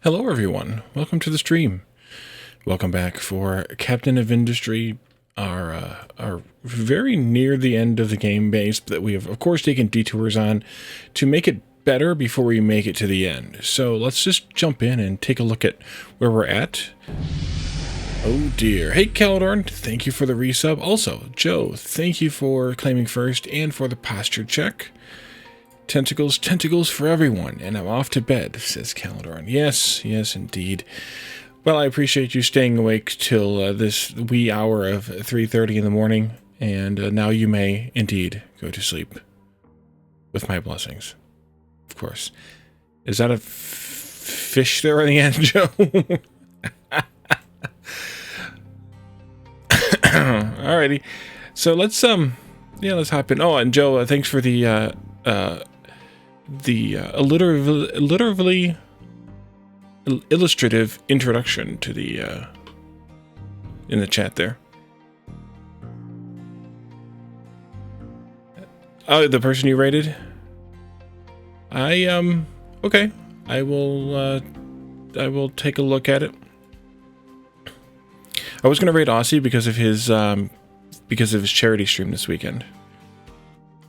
Hello everyone, welcome to the stream. Welcome back for Captain of Industry, our very near the end of the game base that we have of course taken detours on to make it better before we make it to the end. So let's just jump in and take a look at where we're at. Oh dear. Hey Caladorn, thank you for the resub. Also, Joe, thank you for claiming first and for the posture check. Tentacles for everyone, and I'm off to bed, says Caladorn. Yes, indeed. Well, I appreciate you staying awake till this wee hour of 3:30 in the morning, and now you may indeed go to sleep. With my blessings, of course. Is that a fish there in the end, Joe? Alrighty. So let's hop in. Oh, and Joe, thanks for the literally illustrative introduction to the in the chat there. Oh, the person you rated? Okay. I will take a look at it. I was gonna rate Aussie because of his charity stream this weekend.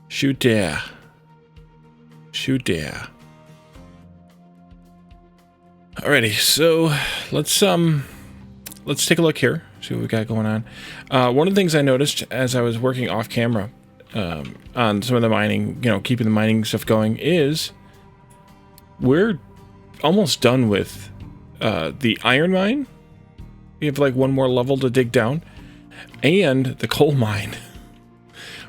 Shoot there. Alrighty, so let's take a look here, see what we got going on. One of the things I noticed as I was working off camera on some of the mining, keeping the mining stuff going, is we're almost done with the iron mine. We have like one more level to dig down, and the coal mine,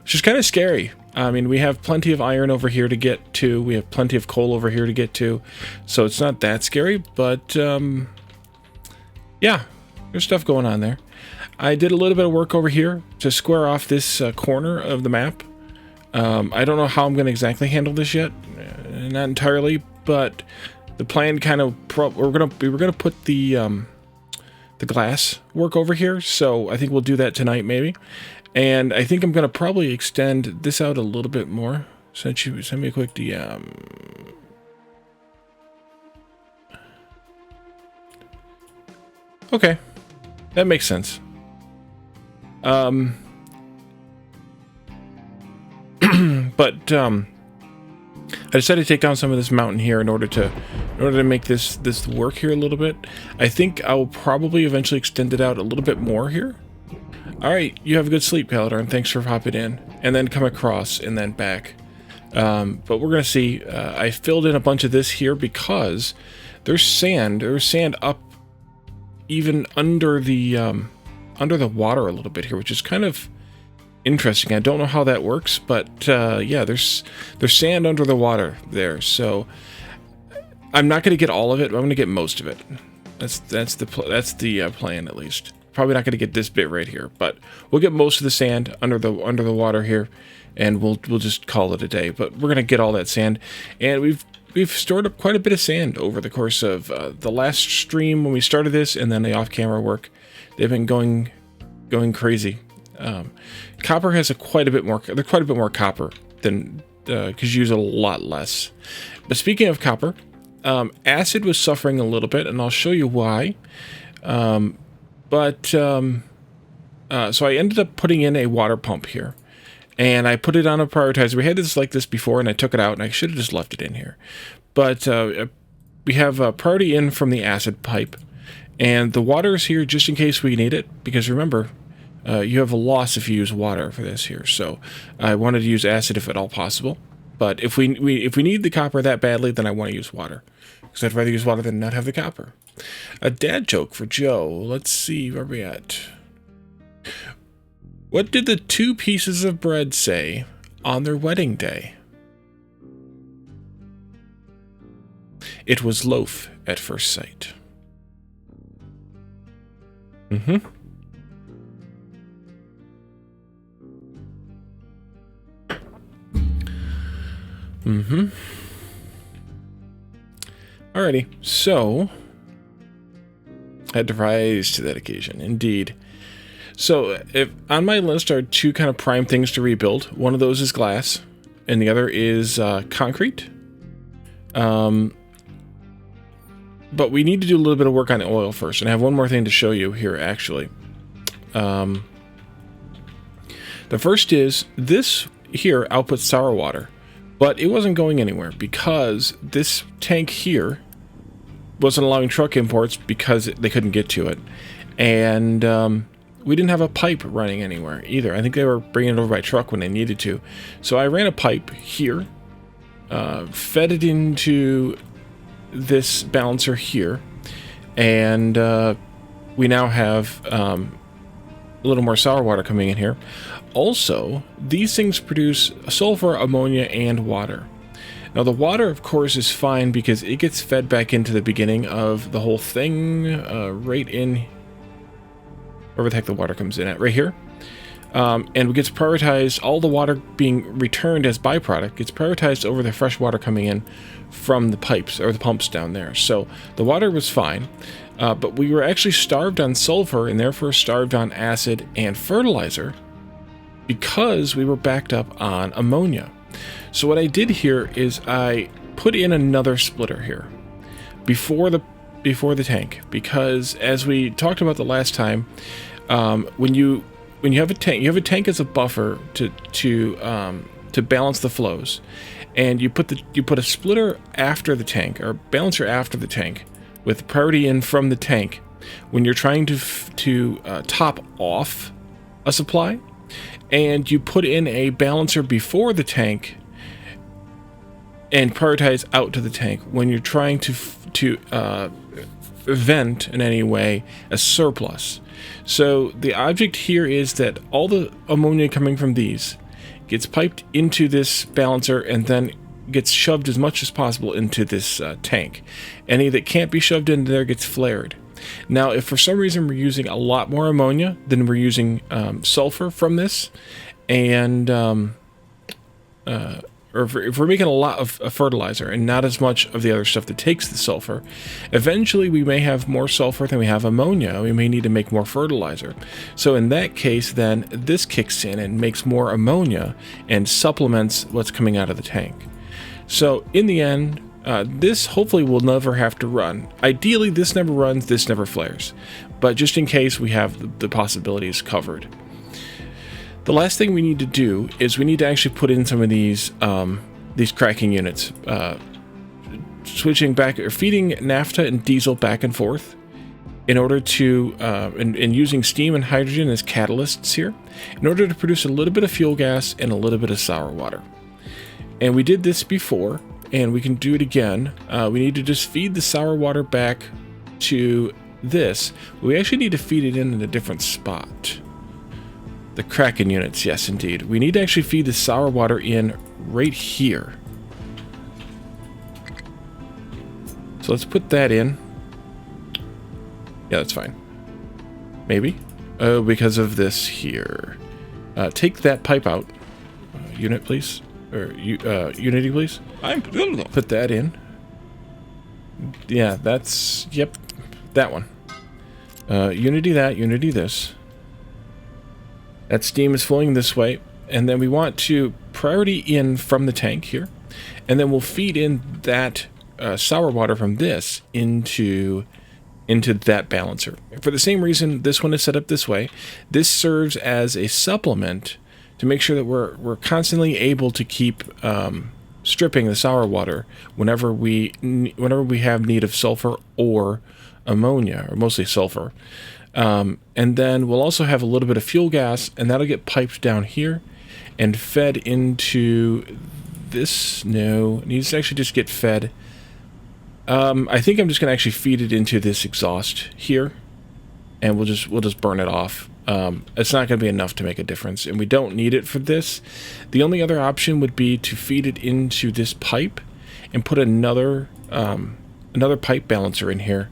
which is kind of scary. I mean, we have plenty of iron over here to get to. We have plenty of coal over here to get to. So it's not that scary, but yeah, there's stuff going on there. I did a little bit of work over here to square off this corner of the map. I don't know how I'm going to exactly handle this yet. Not entirely, but the plan kind of... we were going to put the glass work over here, so I think we'll do that tonight maybe. And I think I'm going to probably extend this out a little bit more. Send me a quick DM. Okay. That makes sense. But, I decided to take down some of this mountain here in order to make this work here a little bit. I think I will probably eventually extend it out a little bit more here. Alright, you have a good sleep, Caladorn. Thanks for hopping in. And then come across and then back. But we're going to see. I filled in a bunch of this here because there's sand. There's sand up even under the water a little bit here, which is kind of interesting. I don't know how that works, but yeah, there's sand under the water there. So I'm not going to get all of it, but I'm going to get most of it. That's the plan, at least. Probably not going to get this bit right here, but we'll get most of the sand under the water here, and we'll just call it a day. But we're going to get all that sand, and we've stored up quite a bit of sand over the course of the last stream when we started this, and then the off-camera work. They've been going crazy. Copper has quite a bit more copper than because you use a lot less. But speaking of copper, acid was suffering a little bit, and I'll show you why. So I ended up putting in a water pump here, and I put it on a prioritizer. We had this like this before, and I took it out, and I should have just left it in here. But we have a priority in from the acid pipe, and the water is here just in case we need it, because remember, you have a loss if you use water for this here. So I wanted to use acid if at all possible. But if we need the copper that badly, then I want to use water, because I'd rather use water than not have the copper. A dad joke for Joe. Let's see where we at. What did the two pieces of bread say on their wedding day? It was loaf at first sight. Mm-hmm. Alrighty, so I had to rise to that occasion, indeed. So, if on my list are two kind of prime things to rebuild. One of those is glass, and the other is concrete. but we need to do a little bit of work on the oil first, and I have one more thing to show you here, actually. The first is this here outputs sour water, but it wasn't going anywhere because this tank here wasn't allowing truck imports because they couldn't get to it, and we didn't have a pipe running anywhere either. I think they were bringing it over by truck when they needed to. So I ran a pipe here, fed it into this balancer here, and we now have a little more sour water coming in here. Also, these things produce sulfur, ammonia, and water. Now the water, of course, is fine because it gets fed back into the beginning of the whole thing, right in wherever the heck the water comes in at, right here. And it gets prioritized, all the water being returned as byproduct gets prioritized over the fresh water coming in from the pipes or the pumps down there. So the water was fine, but we were actually starved on sulfur and therefore starved on acid and fertilizer because we were backed up on ammonia. So what I did here is I put in another splitter here before the tank, because as we talked about the last time, when you have a tank, you have a tank as a buffer to balance the flows, and you put a splitter after the tank or balancer after the tank with priority in from the tank when you're trying to top off a supply, and you put in a balancer before the tank and prioritize out to the tank when you're trying to vent in any way a surplus. So the object here is that all the ammonia coming from these gets piped into this balancer and then gets shoved as much as possible into this tank. Any that can't be shoved into there gets flared. Now, if for some reason we're using a lot more ammonia than we're using sulfur from this, and or if we're making a lot of fertilizer and not as much of the other stuff that takes the sulfur, eventually we may have more sulfur than we have ammonia. We may need to make more fertilizer. So in that case, then this kicks in and makes more ammonia and supplements what's coming out of the tank. So in the end, this hopefully will never have to run. Ideally, this never runs, this never flares. But just in case, we have the possibilities covered. The last thing we need to do is we need to actually put in some of these cracking units, switching back or feeding naphtha and diesel back and forth in order to and using steam and hydrogen as catalysts here in order to produce a little bit of fuel gas and a little bit of sour water. And we did this before, and we can do it again. We need to just feed the sour water back to this. We actually need to feed it in a different spot. The Kraken units, yes indeed. We need to actually feed the sour water in right here. So let's put that in. Yeah, that's fine. Maybe. Oh, because of this here. Take that pipe out. Unit, please. Or Unity, please. Put that in. Yeah, that's... Yep. That one. Unity that, Unity this. That steam is flowing this way, and then we want to priority in from the tank here, and then we'll feed in that sour water from this into that balancer. For the same reason this one is set up this way, this serves as a supplement to make sure that we're constantly able to keep stripping the sour water whenever we have need of sulfur or ammonia, or mostly sulfur. And then we'll also have a little bit of fuel gas, and that'll get piped down here and fed into this. No, it needs to actually just get fed. I think I'm just going to actually feed it into this exhaust here, and we'll just burn it off. It's not going to be enough to make a difference, and we don't need it for this. The only other option would be to feed it into this pipe and put another pipe balancer in here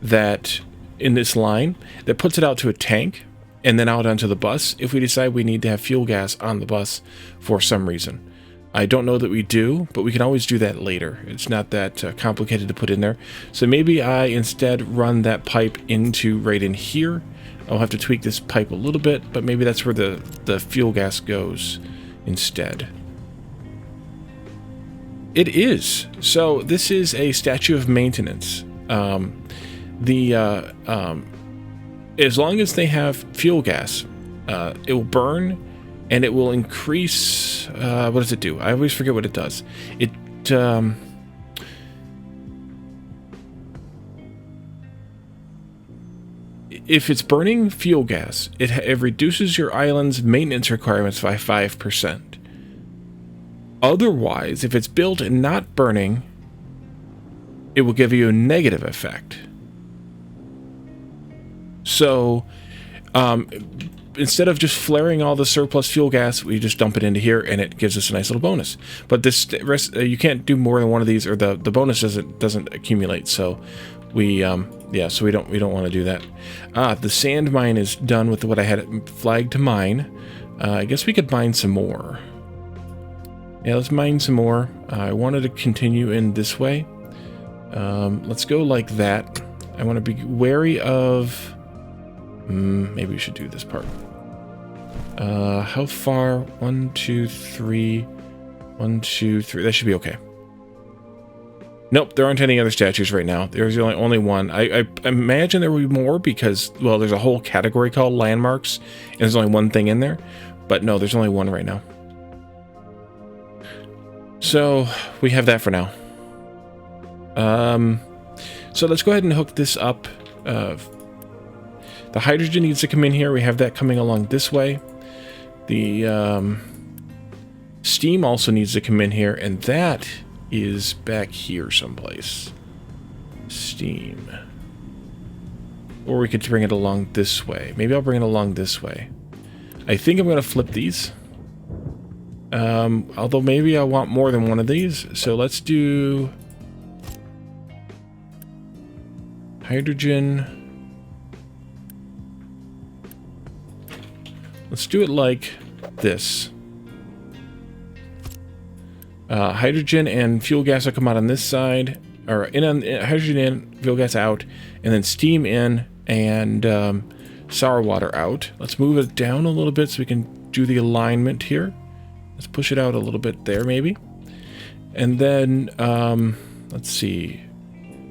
that... in this line that puts it out to a tank and then out onto the bus if we decide we need to have fuel gas on the bus for some reason. I don't know that we do, but we can always do that later. It's not that complicated to put in there. So maybe I instead run that pipe into right in here. I'll have to tweak this pipe a little bit, but maybe that's where the fuel gas goes instead. It is. So this is a statue of maintenance. As long as they have fuel gas, it will burn, and it will increase. What does it do? I always forget what it does. If it's burning fuel gas, it reduces your island's maintenance requirements by 5%. Otherwise, if it's built and not burning, it will give you a negative effect. So, instead of just flaring all the surplus fuel gas, we just dump it into here, and it gives us a nice little bonus. But this you can't do more than one of these, or the bonus doesn't accumulate. So we so we don't want to do that. The sand mine is done with what I had flagged to mine. I guess we could mine some more. Yeah, let's mine some more. I wanted to continue in this way. Let's go like that. I want to be wary of... maybe we should do this part. How far? 1, 2, 3. 1, 2, 3. That should be okay. Nope, there aren't any other statues right now. There's only one. I imagine there will be more because, well, there's a whole category called landmarks, and there's only one thing in there. But no, there's only one right now. So, we have that for now. So let's go ahead and hook this up. The hydrogen needs to come in here. We have that coming along this way. The steam also needs to come in here, and that is back here someplace. Steam. Or we could bring it along this way. Maybe I'll bring it along this way. I think I'm going to flip these. Although maybe I want more than one of these. So let's do... hydrogen. Let's do it like this. Hydrogen and fuel gas will come out on this side, or hydrogen in, fuel gas out, and then steam in, and sour water out. Let's move it down a little bit so we can do the alignment here. Let's push it out a little bit there, maybe. And then, let's see.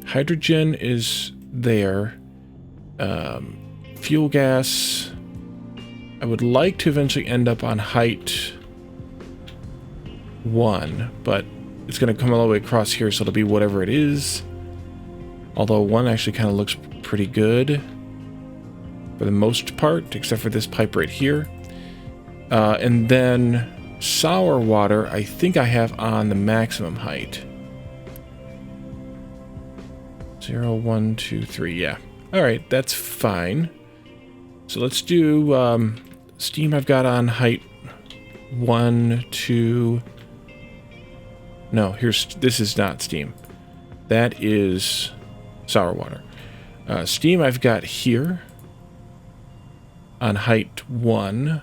Hydrogen is there. Fuel gas. I would like to eventually end up on height 1, but it's going to come all the way across here, so it'll be whatever it is. Although 1 actually kind of looks pretty good for the most part, except for this pipe right here. And then sour water, I think I have on the maximum height. 0, 1, 2, 3, yeah. Alright, that's fine. So let's do steam. I've got on height 1, 2... No, this is not steam. That is sour water. Steam I've got here on height 1.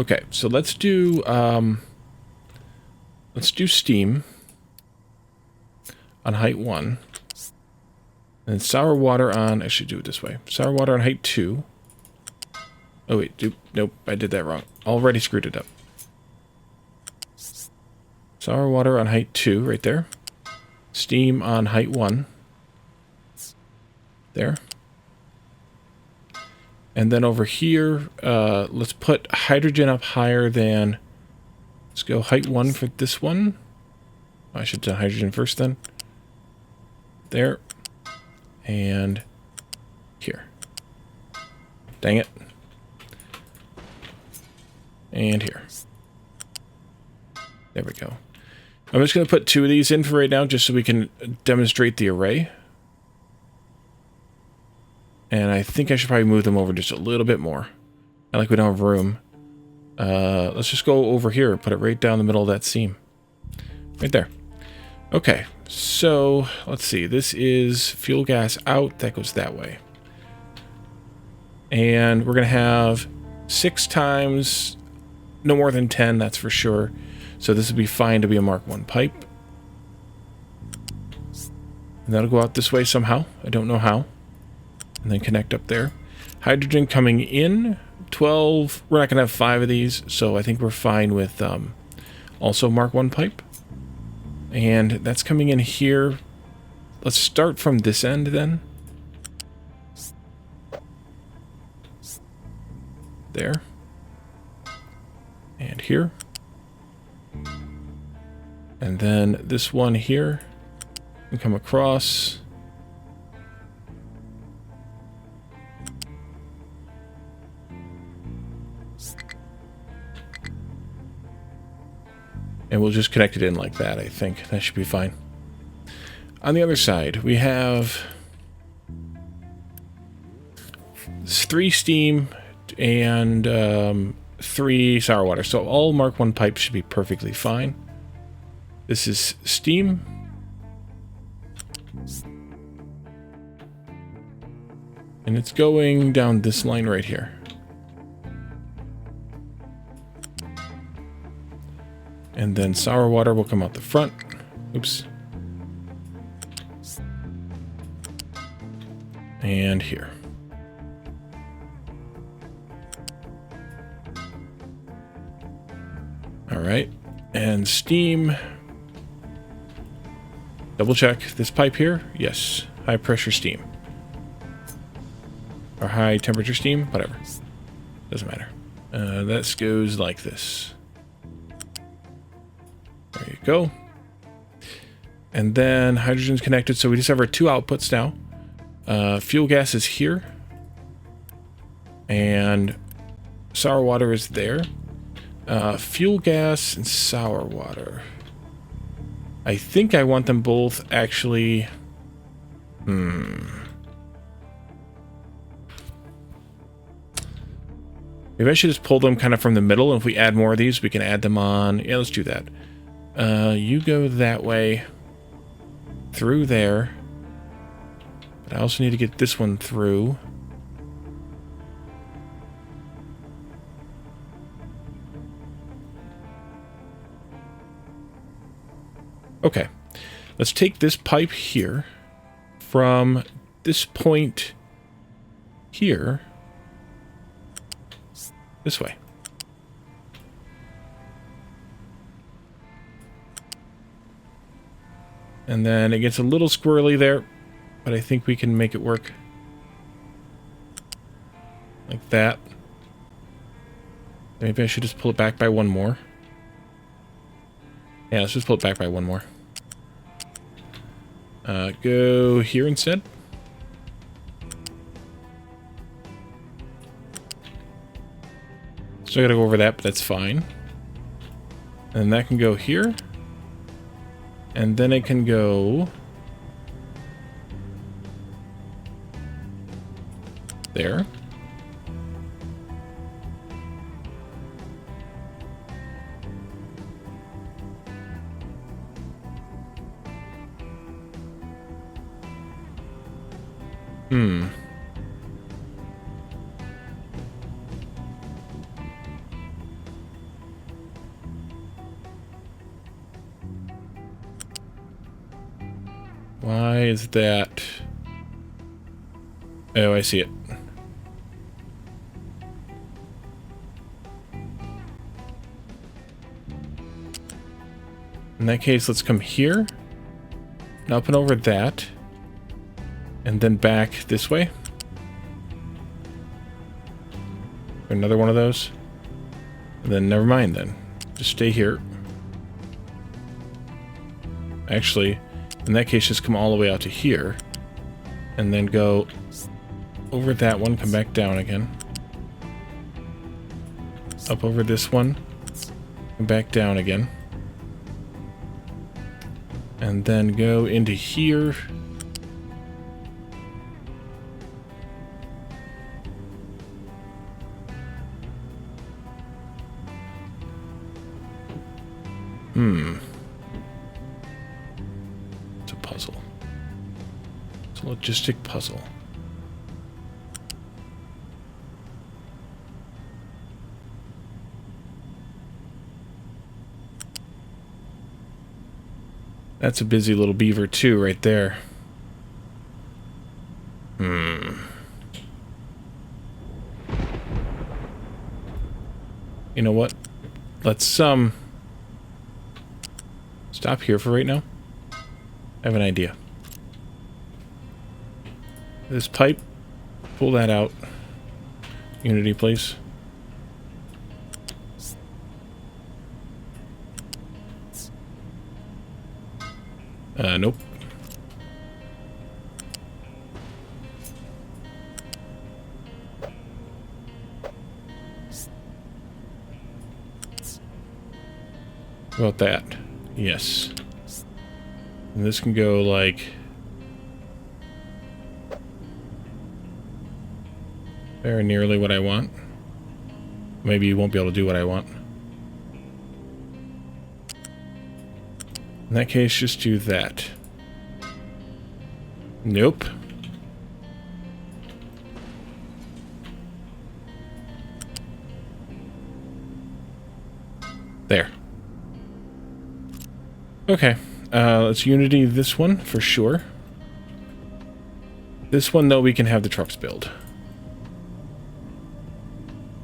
Okay, so let's do steam on height 1. And sour water on, I should do it this way. Sour water on height 2. Oh wait, nope, I did that wrong. Already screwed it up. Sour water on height 2, right there. Steam on height 1. There. And then over here, let's put hydrogen up higher than... Let's go height 1 for this one. I should do hydrogen first then. There. And here. Dang it. And here. There we go. I'm just going to put 2 of these in for right now, just so we can demonstrate the array. And I think I should probably move them over just a little bit more. I like we don't have room. Let's just go over here and put it right down the middle of that seam. Right there. Okay, so let's see. This is fuel gas out. That goes that way. And we're going to have 6 times, no more than 10, that's for sure. So this would be fine to be a Mark 1 pipe. And that'll go out this way somehow. I don't know how. And then connect up there. Hydrogen coming in. 12. We're not going to have 5 of these, so I think we're fine with also Mark 1 pipe. And that's coming in here. Let's start from this end then. There. And here. And then this one here. And come across. And we'll just connect it in like that, I think. That should be fine. On the other side, we have 3 steam and 3 sour water. So all Mark 1 pipes should be perfectly fine. This is steam. And it's going down this line right here. And then sour water will come out the front. Oops. And here. All right. And steam. Double check this pipe here. Yes. High pressure steam. Or high temperature steam. Whatever. Doesn't matter. That goes like this. There you go. And then hydrogen's connected, so we just have our 2 outputs now. Fuel gas is here. And sour water is there. Fuel gas and sour water. I think I want them both actually... Maybe I should just pull them kind of from the middle, and if we add more of these, we can add them on... Yeah, let's do that. You go that way. Through there. But I also need to get this one through. Okay. Let's take this pipe here from this point here this way. And then it gets a little squirrely there, but I think we can make it work. Like that. Maybe I should just pull it back by 1 more. Yeah, let's just pull it back by 1 more. Go here instead. So I gotta go over that, but that's fine. And that can go here. And then it can go... there. Why is that? Oh, I see it. In that case, let's come here. And up and over that. And then back this way. Another one of those. And then never mind then. Just stay here. Actually, in that case, just come all the way out to here. And then go over that one, come back down again. Up over this one. And back down again. And then go into here. It's a puzzle. It's a logistic puzzle. That's a busy little beaver too, right there. You know what? Let's stop here for right now. I have an idea. This pipe, pull that out. Unity, please. Nope. How about that? Yes. And this can go like... very nearly what I want. Maybe you won't be able to do what I want. In that case, just do that. Nope. There. Okay. Let's Unity this one for sure. This one, though, we can have the trucks build.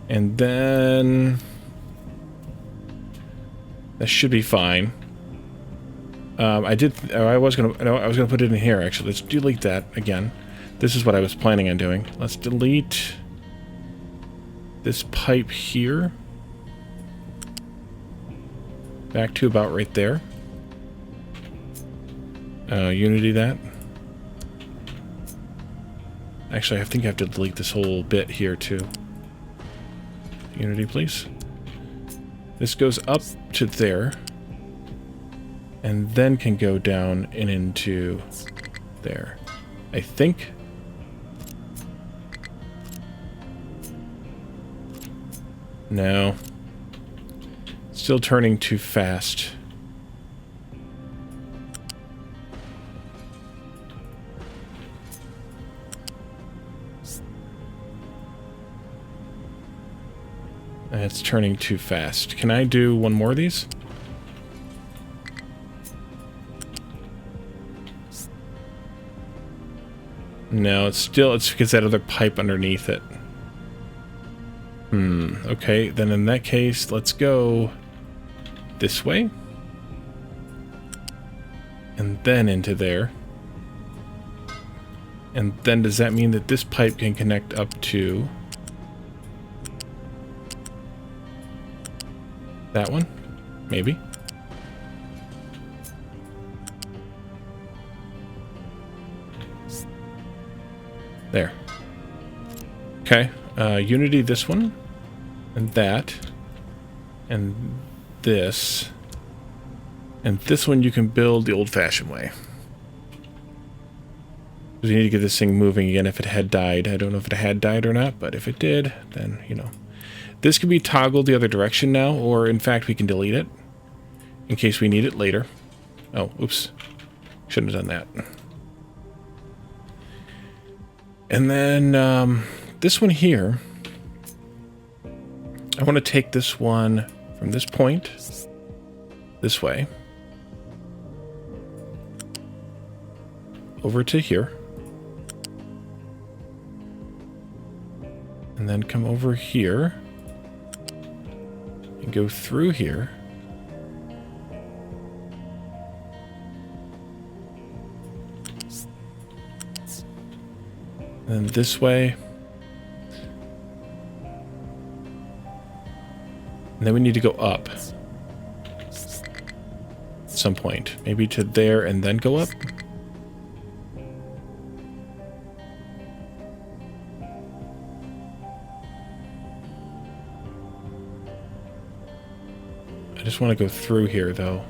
And then... that should be fine. I was gonna put it in here, actually. Let's delete that again. This is what I was planning on doing. Let's delete this pipe here. Back to about right there. Unity that. Actually, I think I have to delete this whole bit here, too. Unity, please. This goes up to there. And then can go down and into there. I think. No. Still turning too fast. It's turning too fast. Can I do one more of these? No, it's because that other pipe underneath it. Okay, then in that case, let's go this way. And then into there. And then does that mean that this pipe can connect up to that one? Maybe. There. Okay. Unity this one. And that. And this. And this one you can build the old-fashioned way. Because you need to get this thing moving again if it had died. I don't know if it had died or not, but if it did, then, you know. This can be toggled the other direction now, or in fact we can delete it. In case we need it later. Oh, oops. Shouldn't have done that. And then this one here, I want to take this one from this point this way over to here, and then come over here and go through here. And then this way. And then we need to go up. At some point. Maybe to there and then go up? I just want to go through here, though.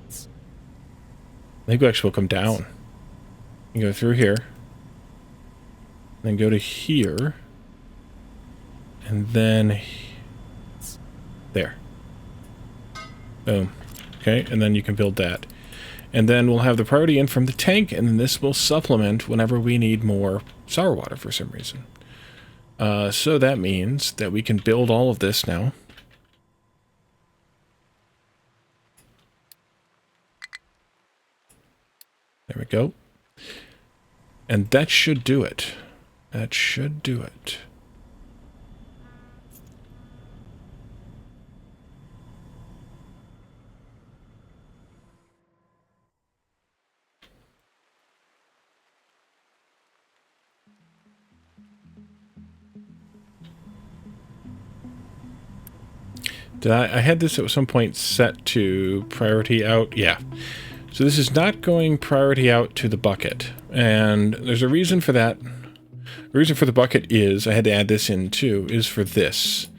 I think we actually will come down. You go through here. Then go to here. And then... there. Boom. Okay, and then you can build that. And then we'll have the priority in from the tank, and then this will supplement whenever we need more sour water for some reason. So that means that we can build all of this now. There we go. And that should do it. That should do it. Did I had this at some point set to priority out? Yeah. So this is not going priority out to the bucket. And there's a reason for that. The reason for the bucket is, I had to add this in too, is for this.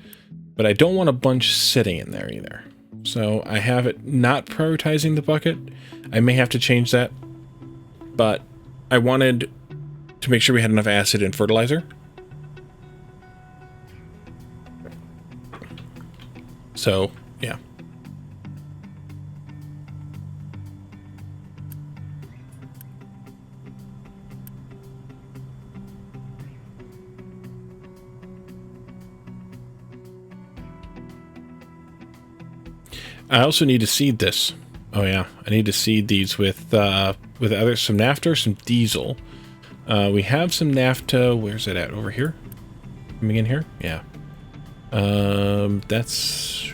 But I don't want a bunch sitting in there either. So I have it not prioritizing the bucket. I may have to change that. But I wanted to make sure we had enough acid and fertilizer. So, yeah. I also need to seed this. Oh yeah, I need to seed these with either some naphtha or some diesel. We have some naphtha. Where's it at? Over here? Coming in here? Yeah. That's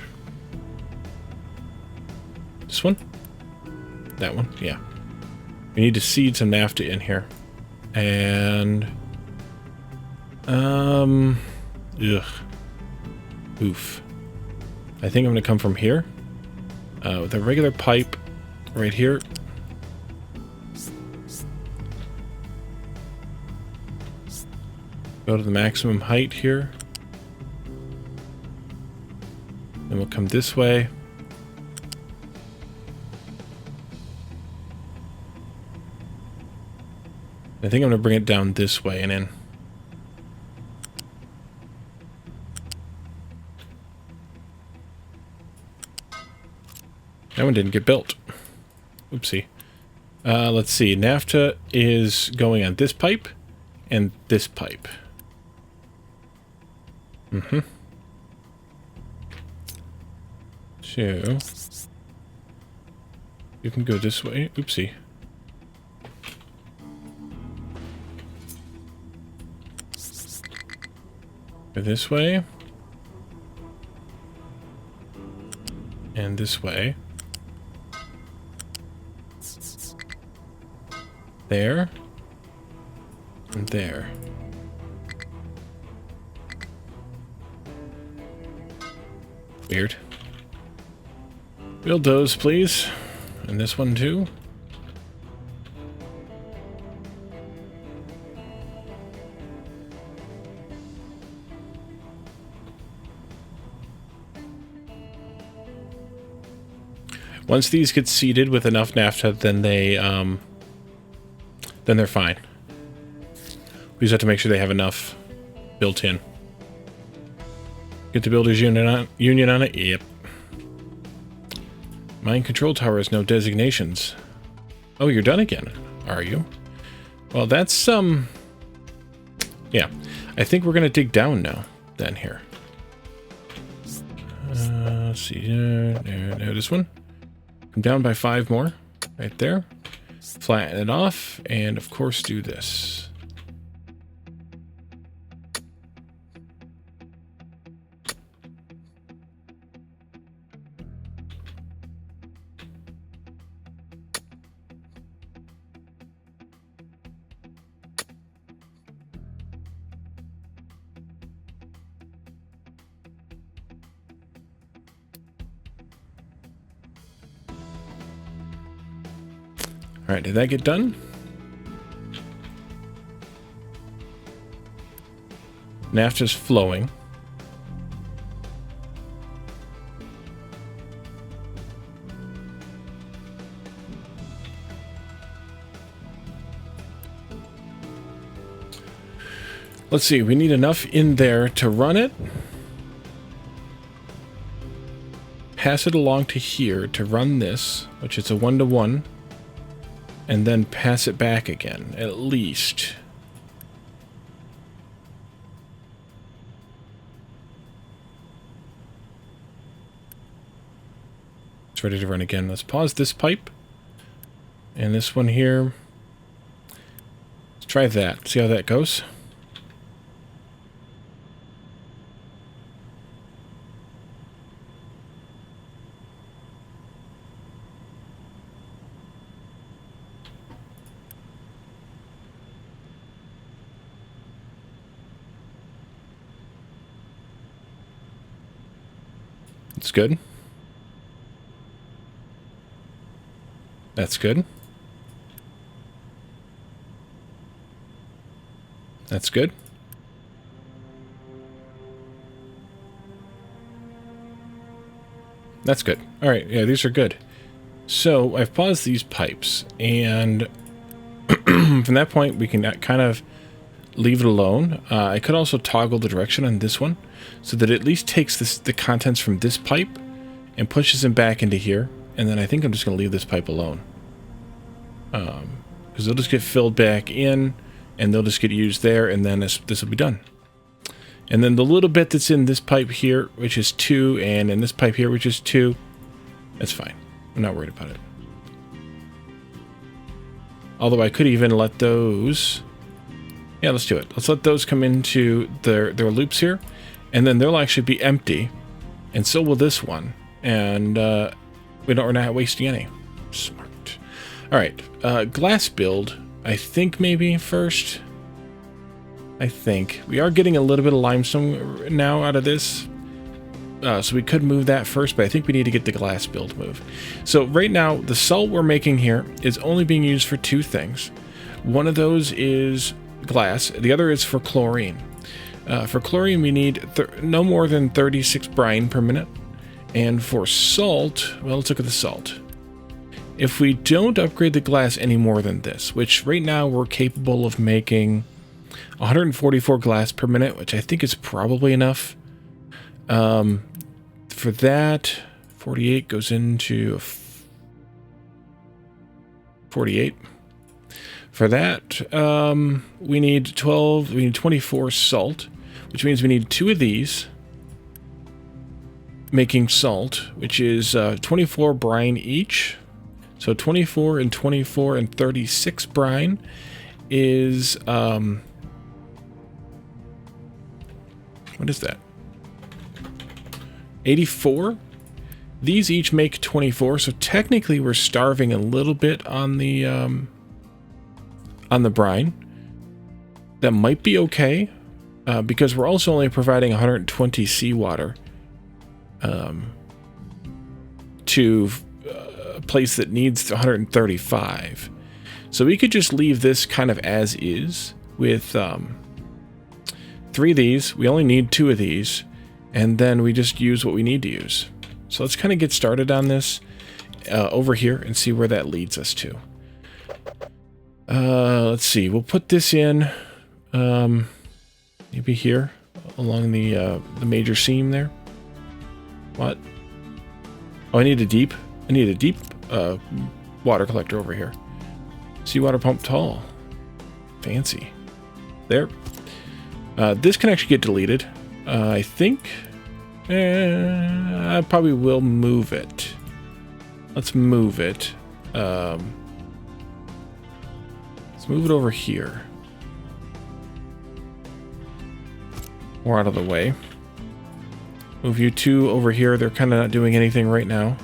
this one? That one? Yeah. We need to seed some naphtha in here. And ugh. Oof. I think I'm gonna come from here. With a regular pipe right here. Go to the maximum height here. Then we'll come this way. I think I'm going to bring it down this way and in. That one didn't get built. Oopsie. Let's see. Naphtha is going on this pipe and this pipe. Mm-hmm. So you can go this way. Oopsie. Go this way. And this way. There. And there. Weird. Build those, please. And this one, too. Once these get seeded with enough naphtha, then they're fine. We just have to make sure they have enough built in. Get the builder's union on it? Yep. Mine control tower has no designations. Oh, you're done again, are you? Well, that's, yeah. I think we're gonna dig down now, then, here. Let's see, there, this one. Come down by 5 more, right there. Flatten it off, and of course do this. All right, did that get done? Naphtha's flowing. Let's see, we need enough in there to run it. Pass it along to here to run this, which is a 1-to-1. And then pass it back again, at least. It's ready to run again. Let's pause this pipe. And this one here. Let's try that. See how that goes. That's good. That's good. That's good. That's good. All right, yeah, these are good. So I've paused these pipes, and from that point, we can kind of leave it alone. I could also toggle the direction on this one, so that it at least takes the contents from this pipe and pushes them back into here. And then I think I'm just going to leave this pipe alone, because they'll just get filled back in, and they'll just get used there, and then this will be done. And then the little bit that's in this pipe here, which is 2, and in this pipe here, which is 2, that's fine. I'm not worried about it. Although I could even let those... Yeah, let's do it. Let's let those come into their loops here, and then they'll actually be empty, and so will this one. And we're not wasting any. Smart. All right, glass build. I think maybe first. I think we are getting a little bit of limestone now out of this, so we could move that first. But I think we need to get the glass build moved. So right now, the salt we're making here is only being used for 2 things. One of those is glass. The other is for chlorine. For chlorine, we need no more than 36 brine per minute. And for salt, well, let's look at the salt. If we don't upgrade the glass any more than this, which right now we're capable of making 144 glass per minute, which I think is probably enough. For that, 48 goes into 48. For that, we need 24 salt, which means we need 2 of these, making salt, which is 24 brine each. So 24 and 24 and 36 brine is, what is that? 84? These each make 24, so technically we're starving a little bit on the brine. That might be okay, because we're also only providing 120 seawater to a place that needs 135. So we could just leave this kind of as is with 3 of these. We only need 2 of these, and then we just use what we need to use. So let's kind of get started on this over here and see where that leads us to. Let's see. We'll put this in maybe here along the major seam there. What? Oh, I need a deep water collector over here. Seawater pump tall. Fancy. There. This can actually get deleted. I think. I probably will move it. Let's move it. Let's move it over here. More out of the way. Move you 2 over here. They're kind of not doing anything right now.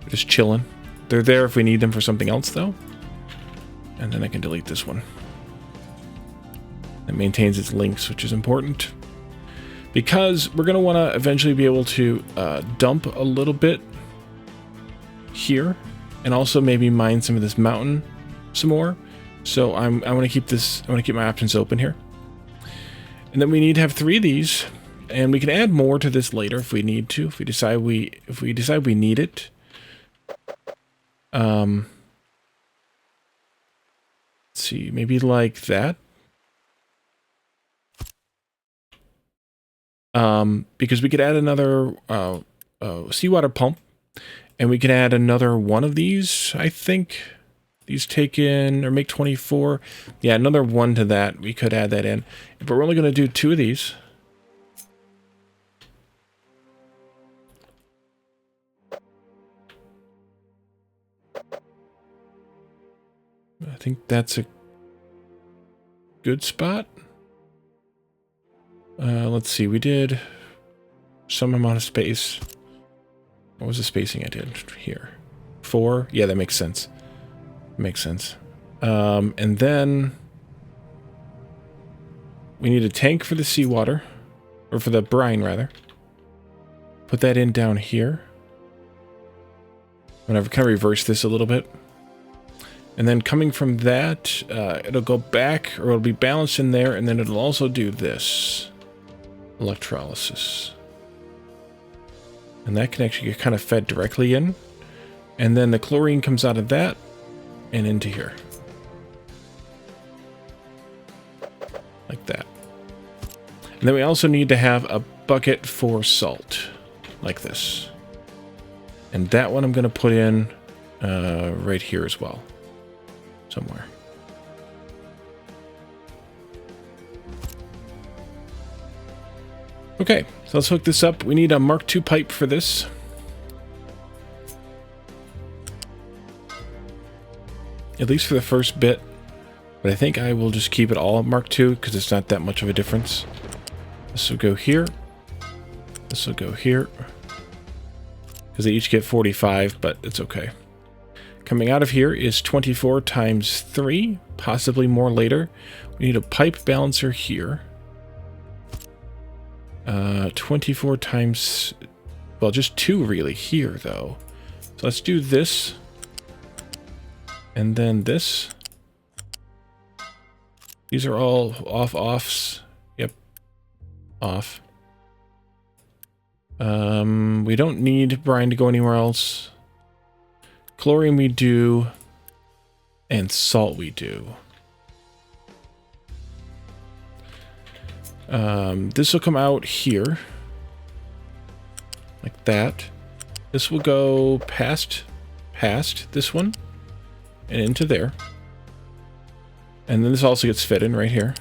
They're just chilling. They're there if we need them for something else, though. And then I can delete this one. It maintains its links, which is important. Because we're going to want to eventually be able to dump a little bit here. And also maybe mine some of this mountain some more. So I want to keep this, I want to keep my options open here. And then we need to have 3 of these. And we can add more to this later if we need to. If we decide we need it. Let's see, maybe like that. Because we could add another seawater pump, and we can add another one of these. I think these take in or make 24. Yeah, another one to that. We could add that in, but we're only going to do 2 of these. I think that's a good spot. Let's see, we did some amount of space. What was the spacing I did here? 4? Yeah, that makes sense. Makes sense. And then we need a tank for the seawater, or for the brine, rather. Put that in down here. I'm going to kind of reverse this a little bit. And then coming from that, it'll go back, or it'll be balanced in there, and then it'll also do this. Electrolysis. And that can actually get kind of fed directly in. And then the chlorine comes out of that and into here. Like that. And then we also need to have a bucket for salt. Like this. And that one I'm going to put in right here as well. Somewhere. Okay, so let's hook this up. We need a Mark II pipe for this. At least for the first bit. But I think I will just keep it all Mark II because it's not that much of a difference. This will go here. This will go here. Because they each get 45, but it's okay. Coming out of here is 24 times 3, possibly more later. We need a pipe balancer here. 24 times... Well, just 2 really here, though. So let's do this. And then this. These are all offs. Yep. Off. We don't need brine to go anywhere else. Chlorine we do. And salt we do. This will come out here. Like that. This will go past this one. And into there. And then this also gets fed in right here.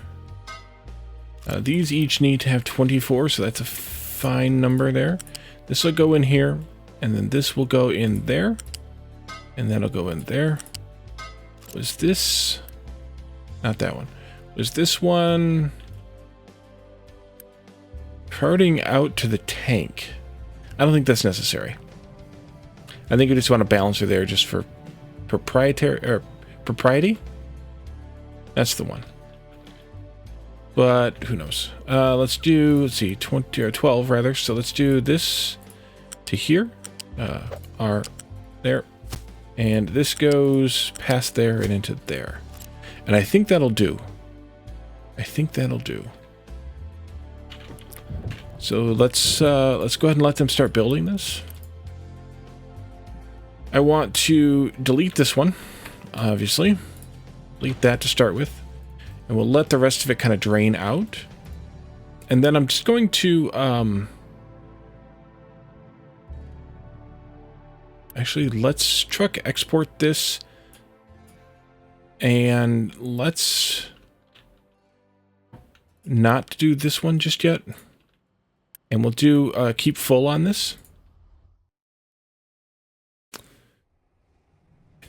These each need to have 24, so that's a fine number there. This will go in here, and then this will go in there. And that'll go in there. Was this... Not that one. Was this one... Parting out to the tank? I don't think that's necessary. I think you just want a balancer there just for propriety. That's the one. But who knows? Let's see, 20 or 12 rather. So let's do this to here. There. And this goes past there and into there. And I think that'll do. So let's go ahead and let them start building this. I want to delete this one, obviously. Delete that to start with. And we'll let the rest of it kind of drain out. And then I'm just going to... Actually, let's truck export this. And let's not do this one just yet. And we'll do keep full on this.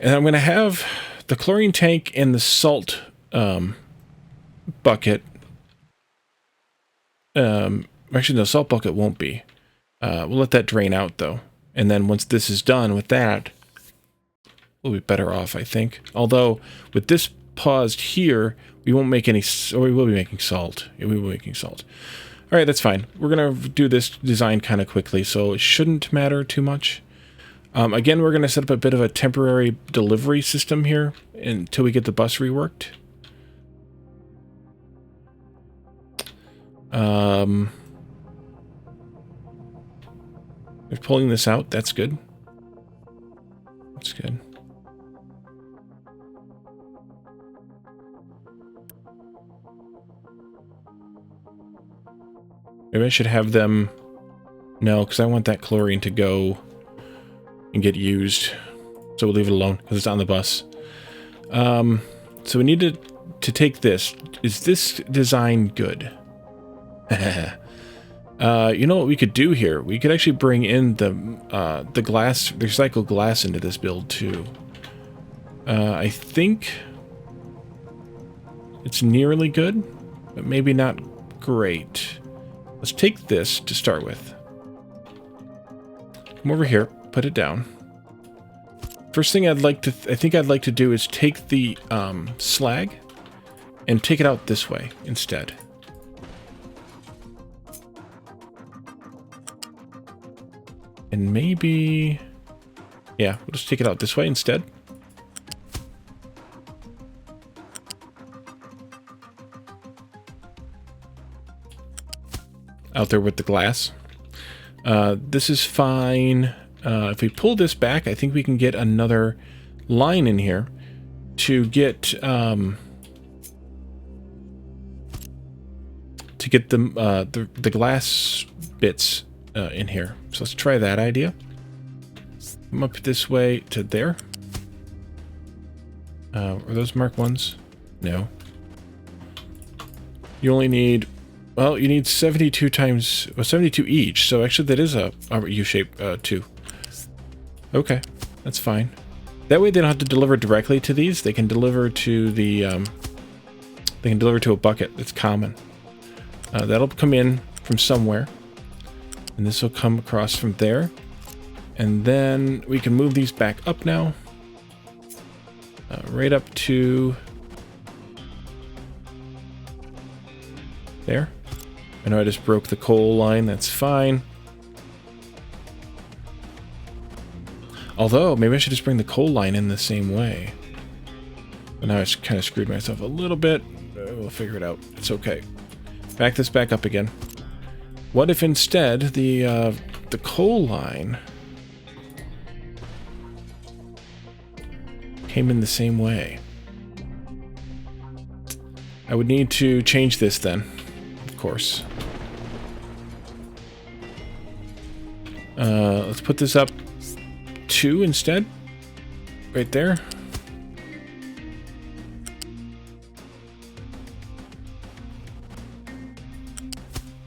And I'm going to have the chlorine tank and the salt bucket. Actually, the salt bucket won't be. We'll let that drain out, though. And then once this is done with that, we'll be better off, I think. Although, with this paused here, we won't make any... Or we will be making salt. Yeah, we will be making salt. All right, that's fine. We're going to do this design kind of quickly, so it shouldn't matter too much. Again, we're going to set up a bit of a temporary delivery system here until we get the bus reworked. We're pulling this out. That's good. That's good. Maybe I should have them... No, because I want that chlorine to go and get used. So we'll leave it alone because it's on the bus. So we need to take this. Is this design good? You know what we could do here? We could actually bring in the glass, the recycled glass into this build too. I think it's nearly good, but maybe not great. Let's take this to start with. Come over here, put it down. First thing I think I'd like to do is take the slag and take it out this way instead. And maybe... yeah, we'll just take it out this way instead. Out there with the glass. This is fine. If we pull this back, I think we can get another line in here to get the glass bits in here. So let's try that idea. Come up this way to there. Are those Mark 1s? No. You only need... well, you need 72 times... well, 72 each, so actually that is a U-shape too. Okay, that's fine. That way they don't have to deliver directly to these. They can deliver to the... they can deliver to a bucket that's common. That'll come in from somewhere. And this will come across from there. And then we can move these back up now. Right up to... there. I know I just broke the coal line. That's fine. Although, maybe I should just bring the coal line in the same way. But now I just kind of screwed myself a little bit. We'll figure it out. It's okay. Back this back up again. What if instead the coal line came in the same way? I would need to change this then, of course. Let's put this up 2 instead. Right there.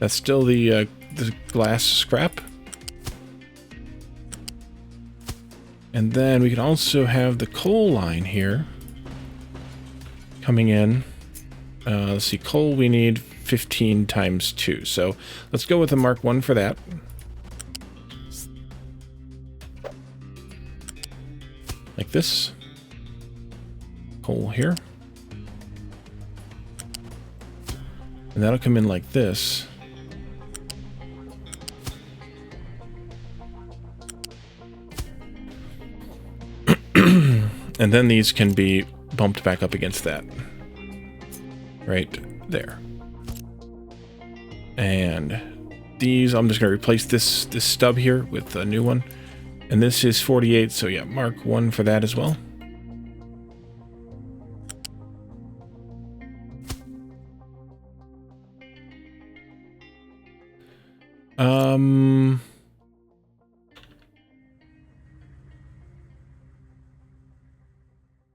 That's still the glass scrap. And then we can also have the coal line here coming in. Let's see, coal we need 15 times 2. So let's go with a Mark 1 for that. Like this. Coal here. And that'll come in like this. And then these can be bumped back up against that. Right there. And these, I'm just going to replace this stub here with a new one. And this is 48, so yeah, Mark 1 for that as well.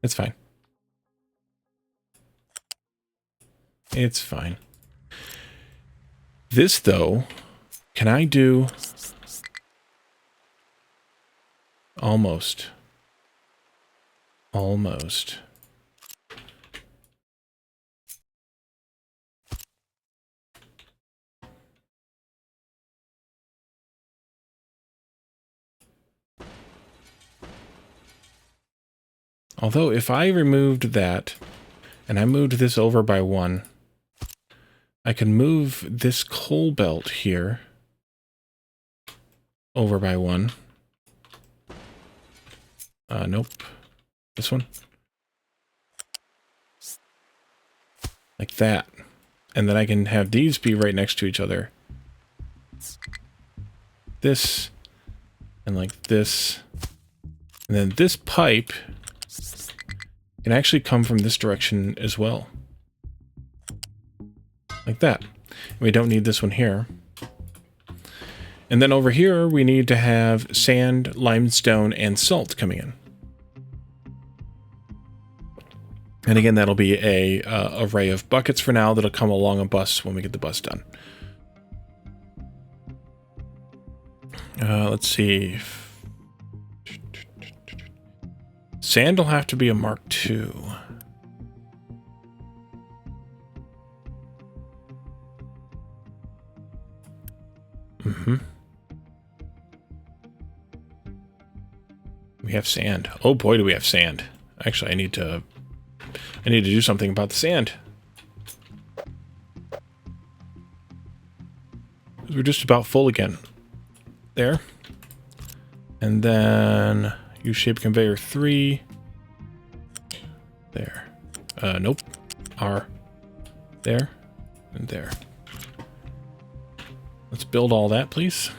It's fine. It's fine. This, though, can I do... almost. Almost. Although, if I removed that, and I moved this over by 1, I can move this coal belt here over by 1. Nope. This one. Like that. And then I can have these be right next to each other. This. And like this. And then this pipe can actually come from this direction as well. Like that. And we don't need this one here. And then over here, we need to have sand, limestone, and salt coming in. And again, that'll be a array of buckets for now that'll come along a bus when we get the bus done. Let's see. Sand will have to be a Mark II. Mm-hmm. We have sand. Oh boy, do we have sand. Actually, I need to do something about the sand. We're just about full again. There. And then U-shaped conveyor 3. There. Nope. R. There. And there. Let's build all that, please.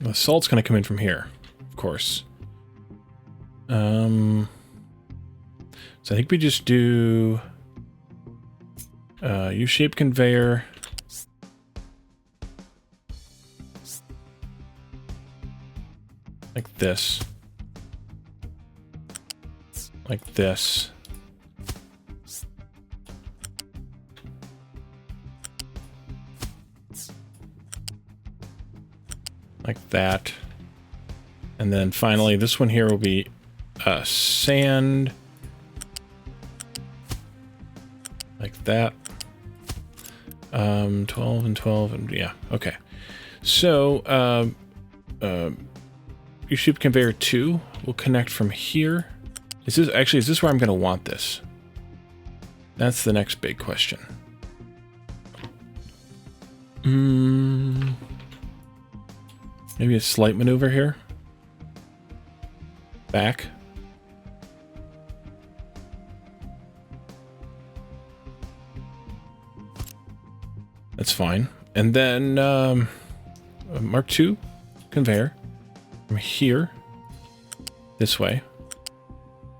The salt's going to come in from here, of course. So I think we just do U-shaped conveyor. Like this. Like this. Like that. And then finally, this one here will be sand. Like that. 12 and 12 and yeah, okay. So U-shaped conveyor 2 will connect from here. Is this where I'm gonna want this? That's the next big question. Maybe a slight maneuver here. Back. That's fine. And then Mark II conveyor from here this way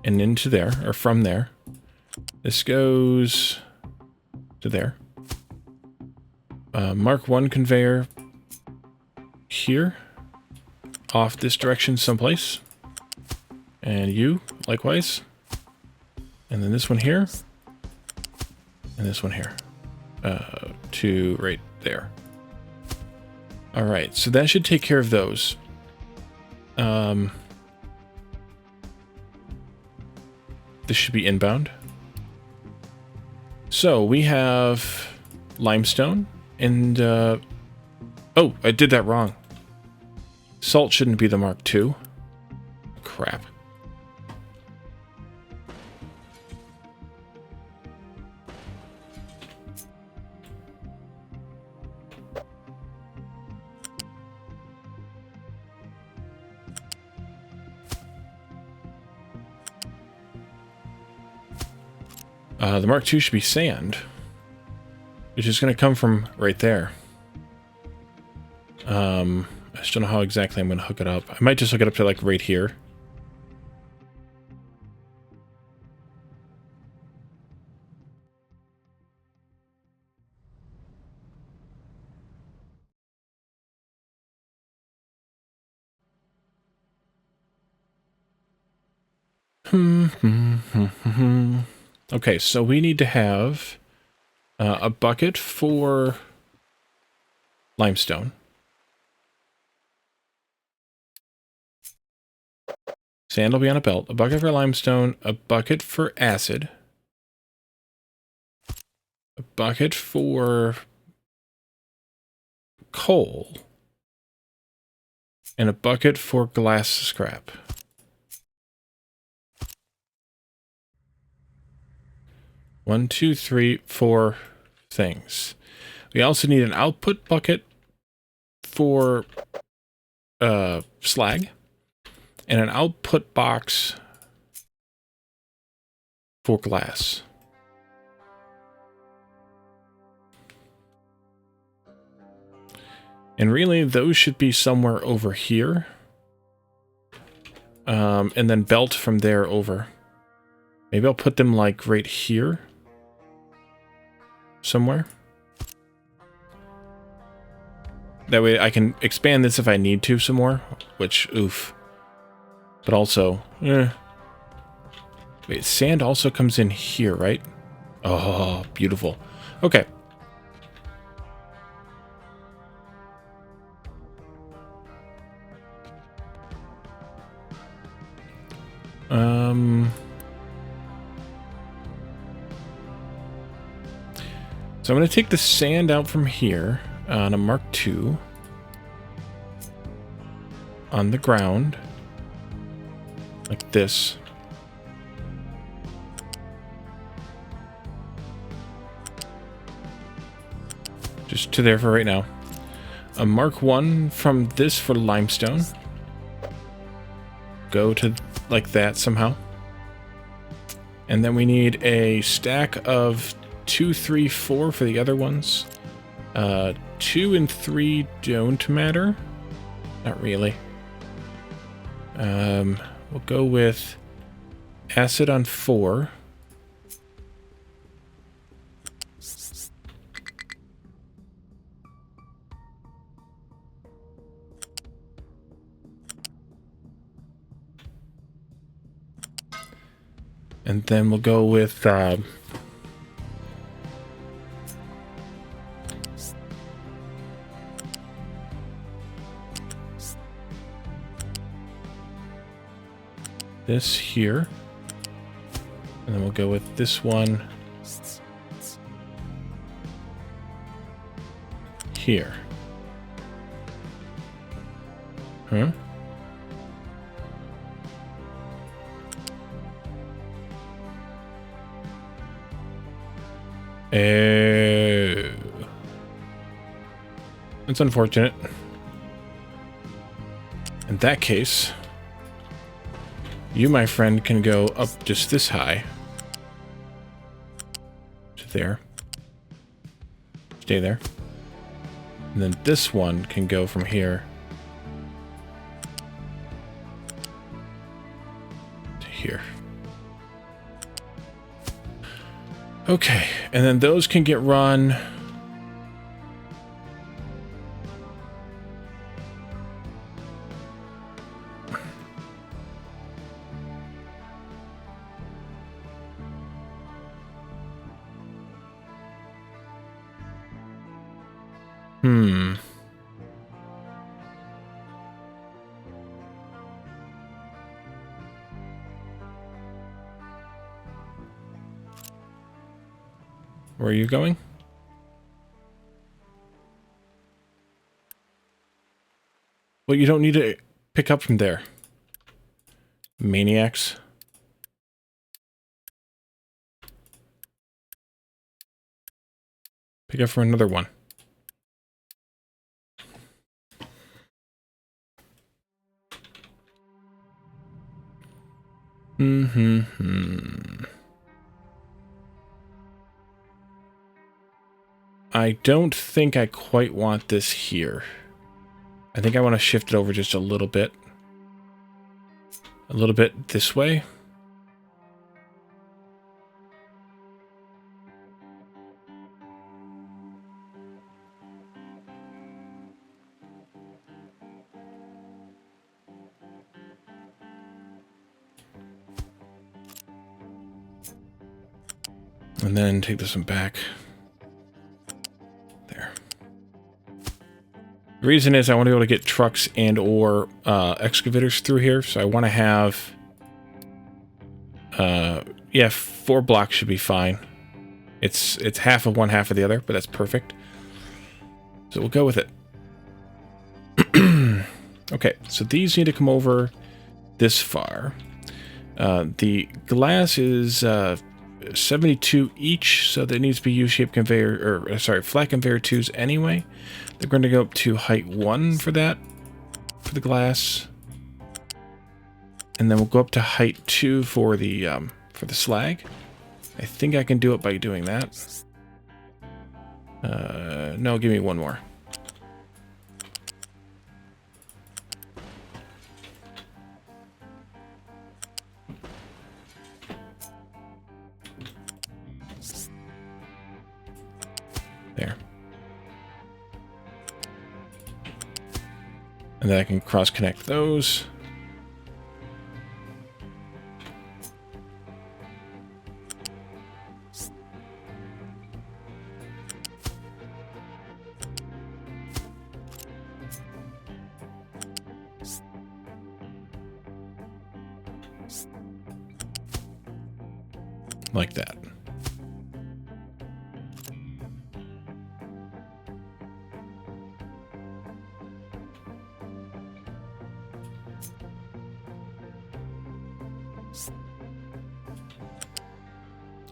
and into there, or from there. This goes to there. Mark I conveyor here, off this direction someplace. And you, likewise. And then this one here. And this one here. To right there. Alright, so that should take care of those. This should be inbound. So we have limestone and oh, I did that wrong. Salt shouldn't be the Mark II. Crap. The Mark II should be sand, which is going to come from right there. I just don't know how exactly I'm going to hook it up. I might just hook it up to like right here. Okay, so we need to have a bucket for limestone. Sand will be on a belt. A bucket for limestone, a bucket for acid, a bucket for coal, and a bucket for glass scrap. One, two, three, 4 things. We also need an output bucket for slag and an output box for glass. And really, those should be somewhere over here. And then belt from there over. Maybe I'll put them like right here. Somewhere. That way I can expand this if I need to some more, which, oof. But also, Wait, sand also comes in here, right? Oh, beautiful. Okay. So I'm going to take the sand out from here on a Mark II. on the ground. Like this. Just to there for right now. A Mark 1 from this for limestone. Go to like that somehow. And then we need a stack of 2, 3, 4 for the other ones. 2 and 3 don't matter. Not really. We'll go with acid on 4. And then we'll go with this here. And then we'll go with this one here. Huh? It's unfortunate. In that case, you, my friend, can go up just this high. To there. Stay there. And then this one can go from here to here. Okay, and then those can get run. Where are you going? Well, you don't need to pick up from there. Maniacs. Pick up for another one. I don't think I quite want this here. I think I want to shift it over just a little bit. A little bit this way. And then take this one back. There. The reason is I want to be able to get trucks and or excavators through here, so I want to have... yeah, 4 blocks should be fine. It's half of one, half of the other, but that's perfect. So we'll go with it. Okay, so these need to come over this far. The glass is 72 each, so that needs to be U-shaped conveyor, or sorry, flat conveyor 2s anyway. They're going to go up to height 1 for that, for the glass. And then we'll go up to height 2 for the slag. I think I can do it by doing that. No, give me one more. There. And then I can cross-connect those. Like that.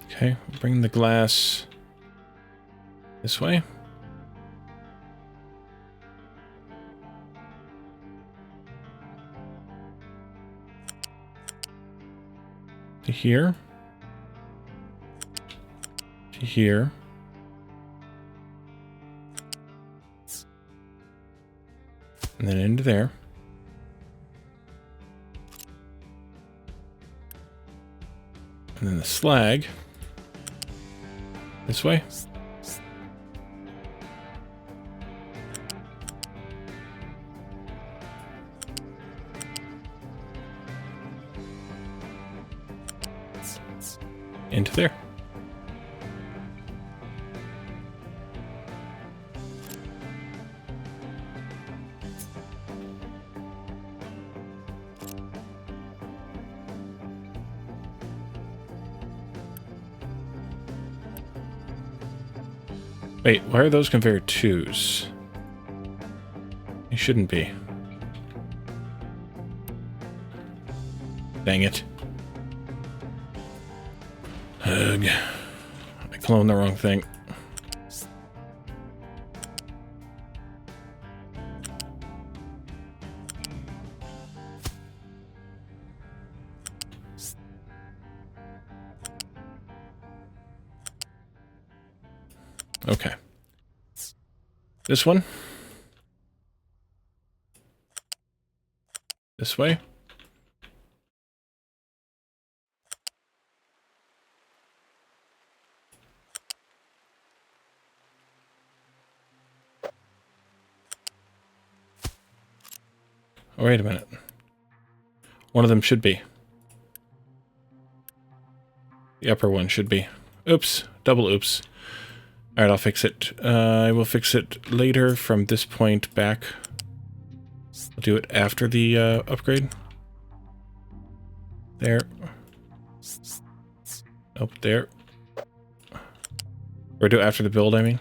Okay, bring the glass this way. To here. To here. And then into there. And then the slag this way. Into there. Wait, why are those conveyor twos? They shouldn't be. Dang it. Ugh. I cloned the wrong thing. Okay. This one. This way. Oh, wait a minute. One of them should be. The upper one should be. Oops. Double oops. Alright, I'll fix it. I will fix it later from this point back. I'll do it after the upgrade. There. Nope, there. Or do it after the build, I mean.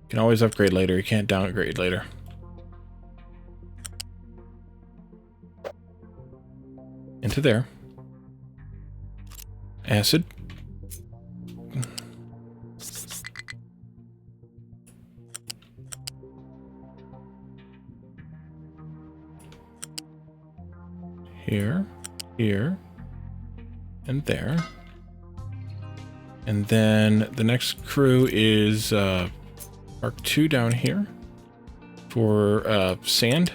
You can always upgrade later, you can't downgrade later. Into there. Acid. Here, here, and there. And then the next crew is Mark 2 down here for sand.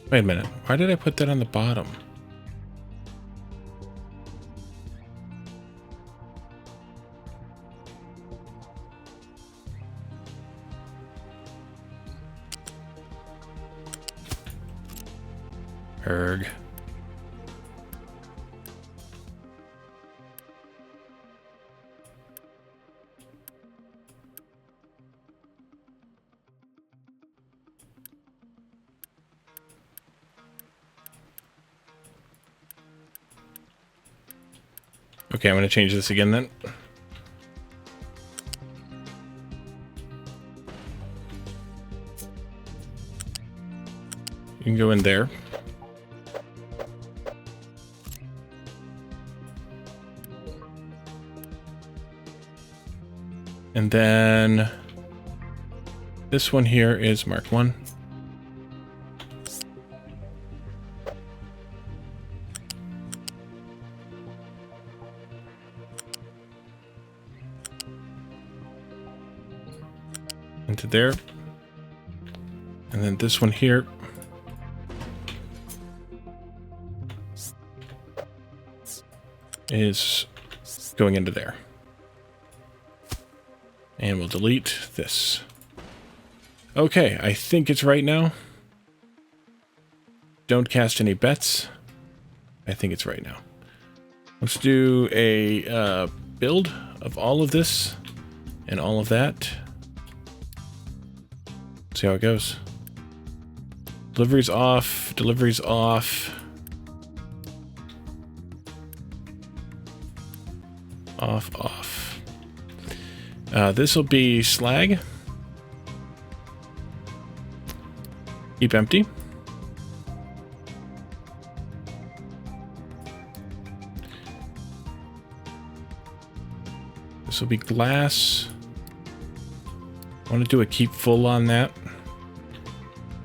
Wait a minute, why did I put that on the bottom? Erg. Okay, I'm going to change this again then. You can go in there. And then this one here is Mark 1. Into there. And then this one here is going into there. And we'll delete this. Okay, I think it's right now. Don't cast any bets. I think it's right now. Let's do a build of all of this and all of that. See how it goes. Delivery's off. Delivery's off. Off, off. This will be slag. Keep empty. This will be glass. I want to do a keep full on that.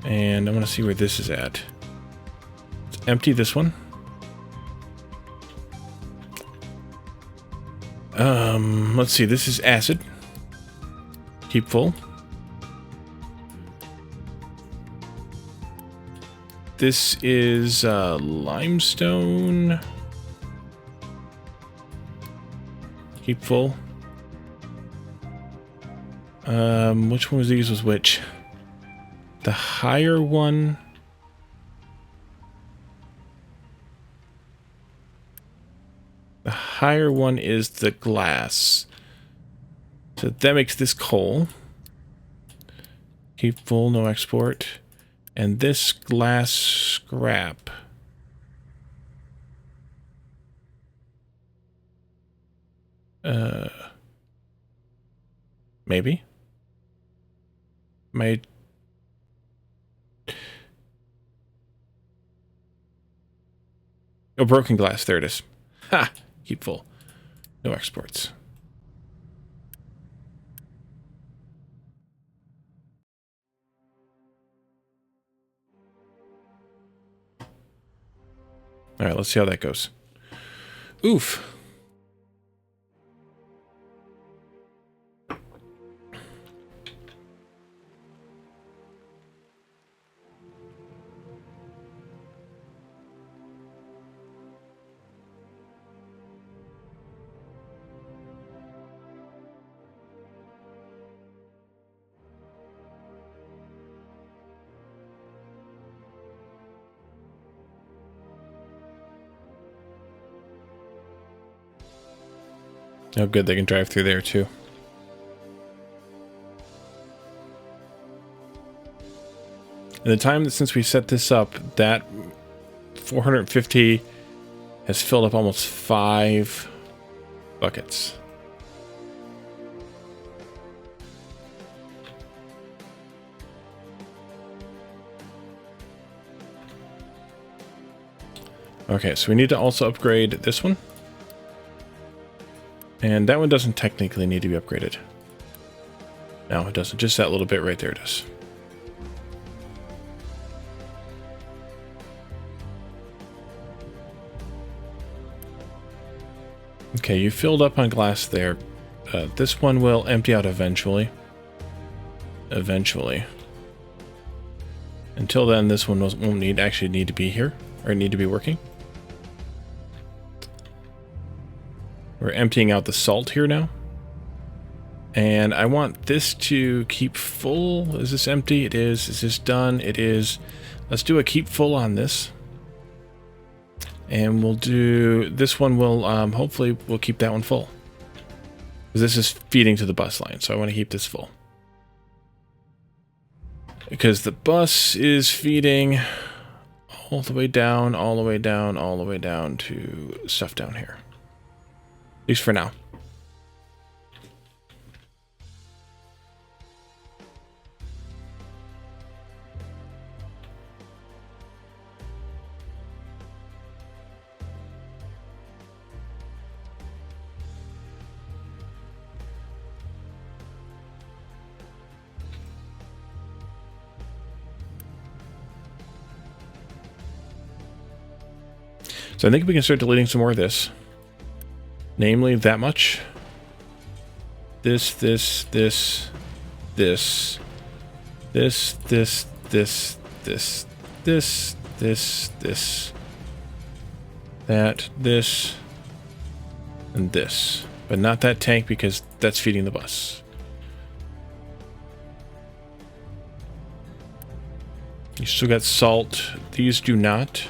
And I want to see where this is at. Let's empty this one. Let's see, this is acid. Keep full. This is limestone. Keep full. Which one of these was which? The higher one. The higher one is the glass. So that makes this coal. Keep full, no export. And this glass scrap. Maybe. Oh, broken glass. There it is. Ha! Keep full. No exports. All right, let's see how that goes. Oof. Oh, good. They can drive through there, too. In the time that since we set this up, that 450 has filled up almost 5 buckets. Okay, so we need to also upgrade this one. And that one doesn't technically need to be upgraded. No, it doesn't. Just that little bit right there it does. Okay, you filled up on glass there. This one will empty out eventually. Eventually. Until then, this one won't actually need to be here, or need to be working. We're emptying out the salt here now. And I want this to keep full. Is this empty? It is. Is this done? It is. Let's do a keep full on this. And we'll do... This one will... hopefully we'll keep that one full. Because this is feeding to the bus line, so I want to keep this full. Because the bus is feeding all the way down, all the way down, all the way down to stuff down here. At least for now. So I think we can start deleting some more of this. Namely, that much. This, this, this, this, this, this, this, this, this, this, this, that, this, and this. But not that tank because that's feeding the bus. You still got salt. These do not.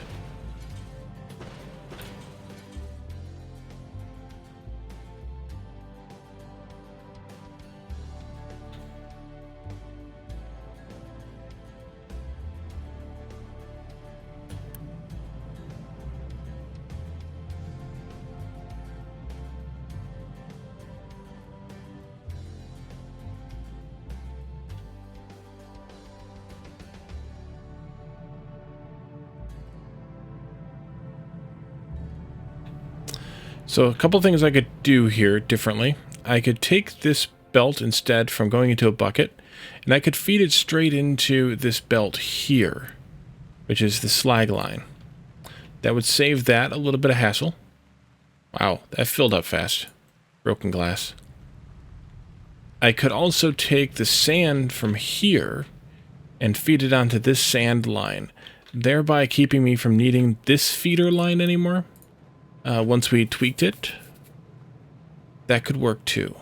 So a couple things I could do here differently. I could take this belt instead from going into a bucket, and I could feed it straight into this belt here, which is the slag line. That would save that a little bit of hassle. Wow, that filled up fast. Broken glass. I could also take the sand from here and feed it onto this sand line, thereby keeping me from needing this feeder line anymore. Once we tweaked it, that could work too.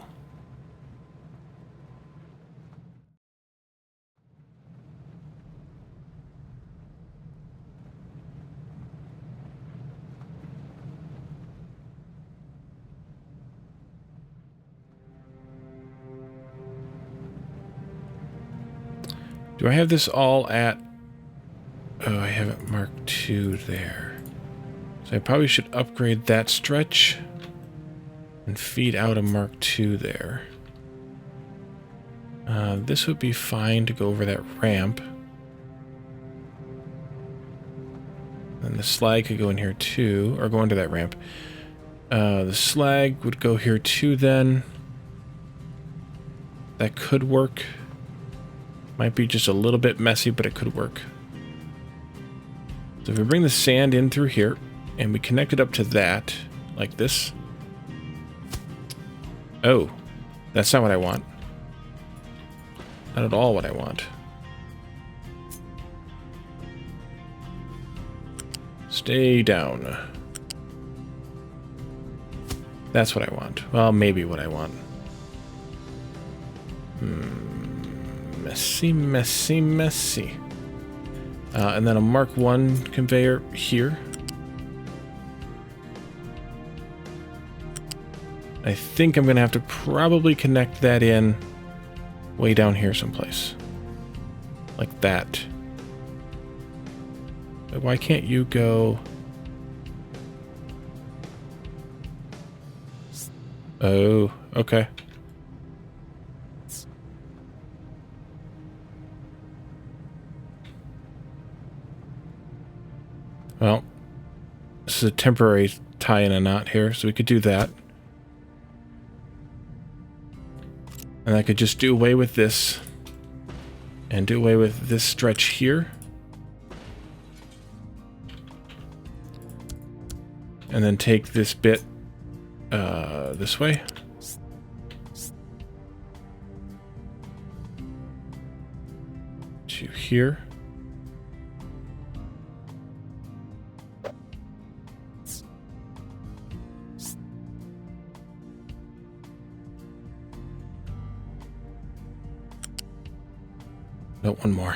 Do I have this all at... Oh, I haven't marked 2 there. So I probably should upgrade that stretch and feed out a Mark II there. This would be fine to go over that ramp. And the slag could go in here too, or go into that ramp. The slag would go here too then. That could work. Might be just a little bit messy, but it could work. So if we bring the sand in through here, and we connect it up to that, like this. Oh, that's not what I want. Not at all what I want. Stay down. That's what I want. Well, maybe what I want. Messy, messy, messy. And then a Mark I conveyor here. I think I'm going to have to probably connect that in way down here someplace. Like that. But why can't you go... Oh, okay. Well, this is a temporary tie in a knot here, so we could do that. And I could just do away with this. And do away with this stretch here. And then take this bit this way. To here. No, one more.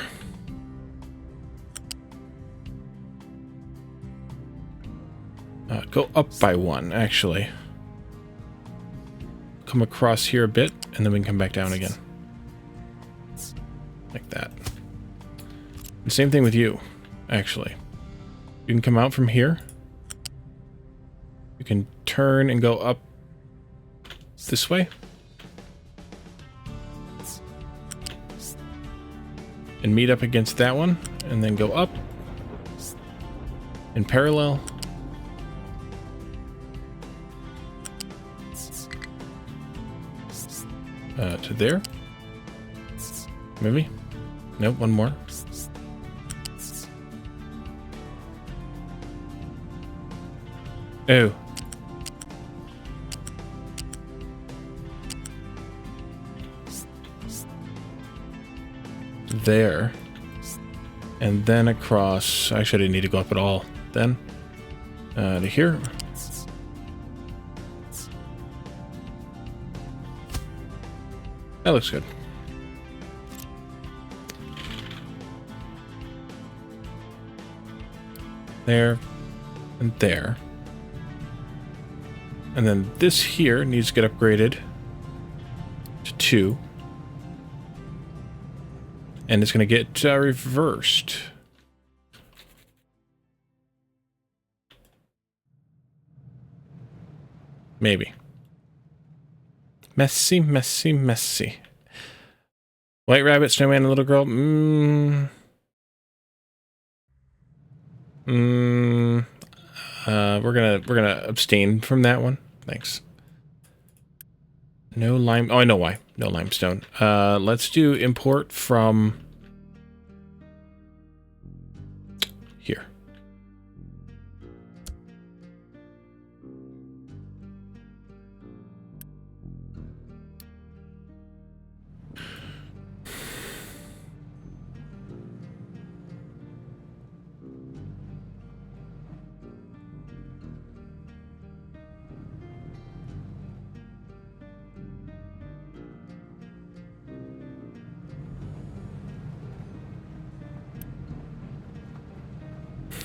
Go up by 1, actually. Come across here a bit, and then we can come back down again. Like that. And same thing with you, actually. You can come out from here. You can turn and go up this way. And meet up against that one, and then go up in parallel. To there. Maybe. Nope, one more. Oh. There. And then across. Actually, I didn't need to go up at all. Then. To here. That looks good. There. And there. And then this here needs to get upgraded to 2. And it's going to get reversed. Maybe. Messy, messy, messy. White rabbit, snowman, and little girl. We're gonna abstain from that one. Thanks. No lime. Oh, I know why. No limestone. Let's do import from here.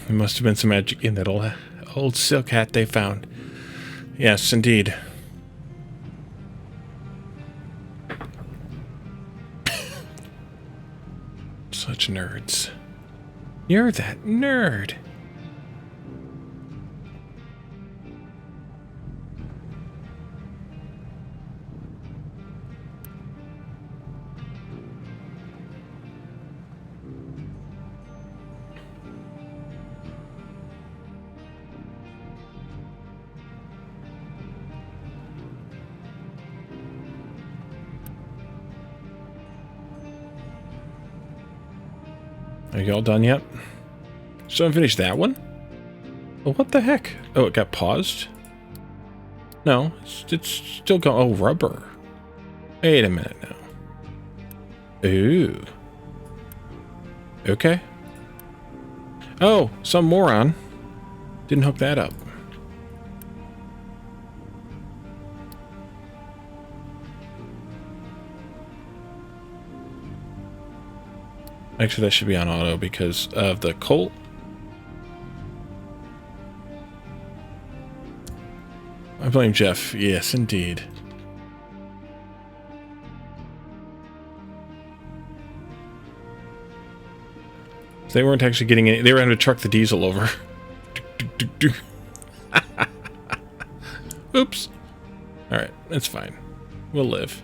There must have been some magic in that old silk hat they found. Yes, indeed. Such nerds. You're that nerd. Are you all done yet? So I finished that one? Well, what the heck? Oh, it got paused? No, it's still going. Oh, rubber. Wait a minute now. Ooh. Okay. Oh, some moron didn't hook that up. Actually, that should be on auto because of the colt. I blame Jeff. Yes, indeed. So they weren't actually getting any. They were having to truck the diesel over. Oops. All right, that's fine. We'll live.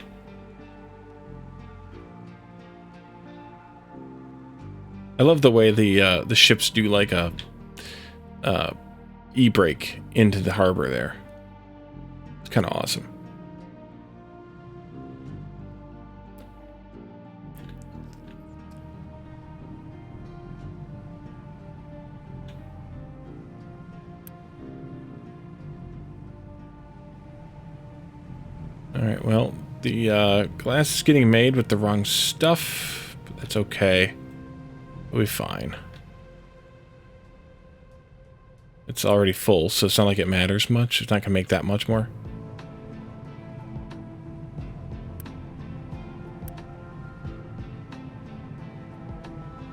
I love the way the ships do like a e-brake into the harbor there. It's kind of awesome. All right, well, the glass is getting made with the wrong stuff, but that's okay. We'll be fine. It's already full, so it's not like it matters much. It's not gonna make that much more.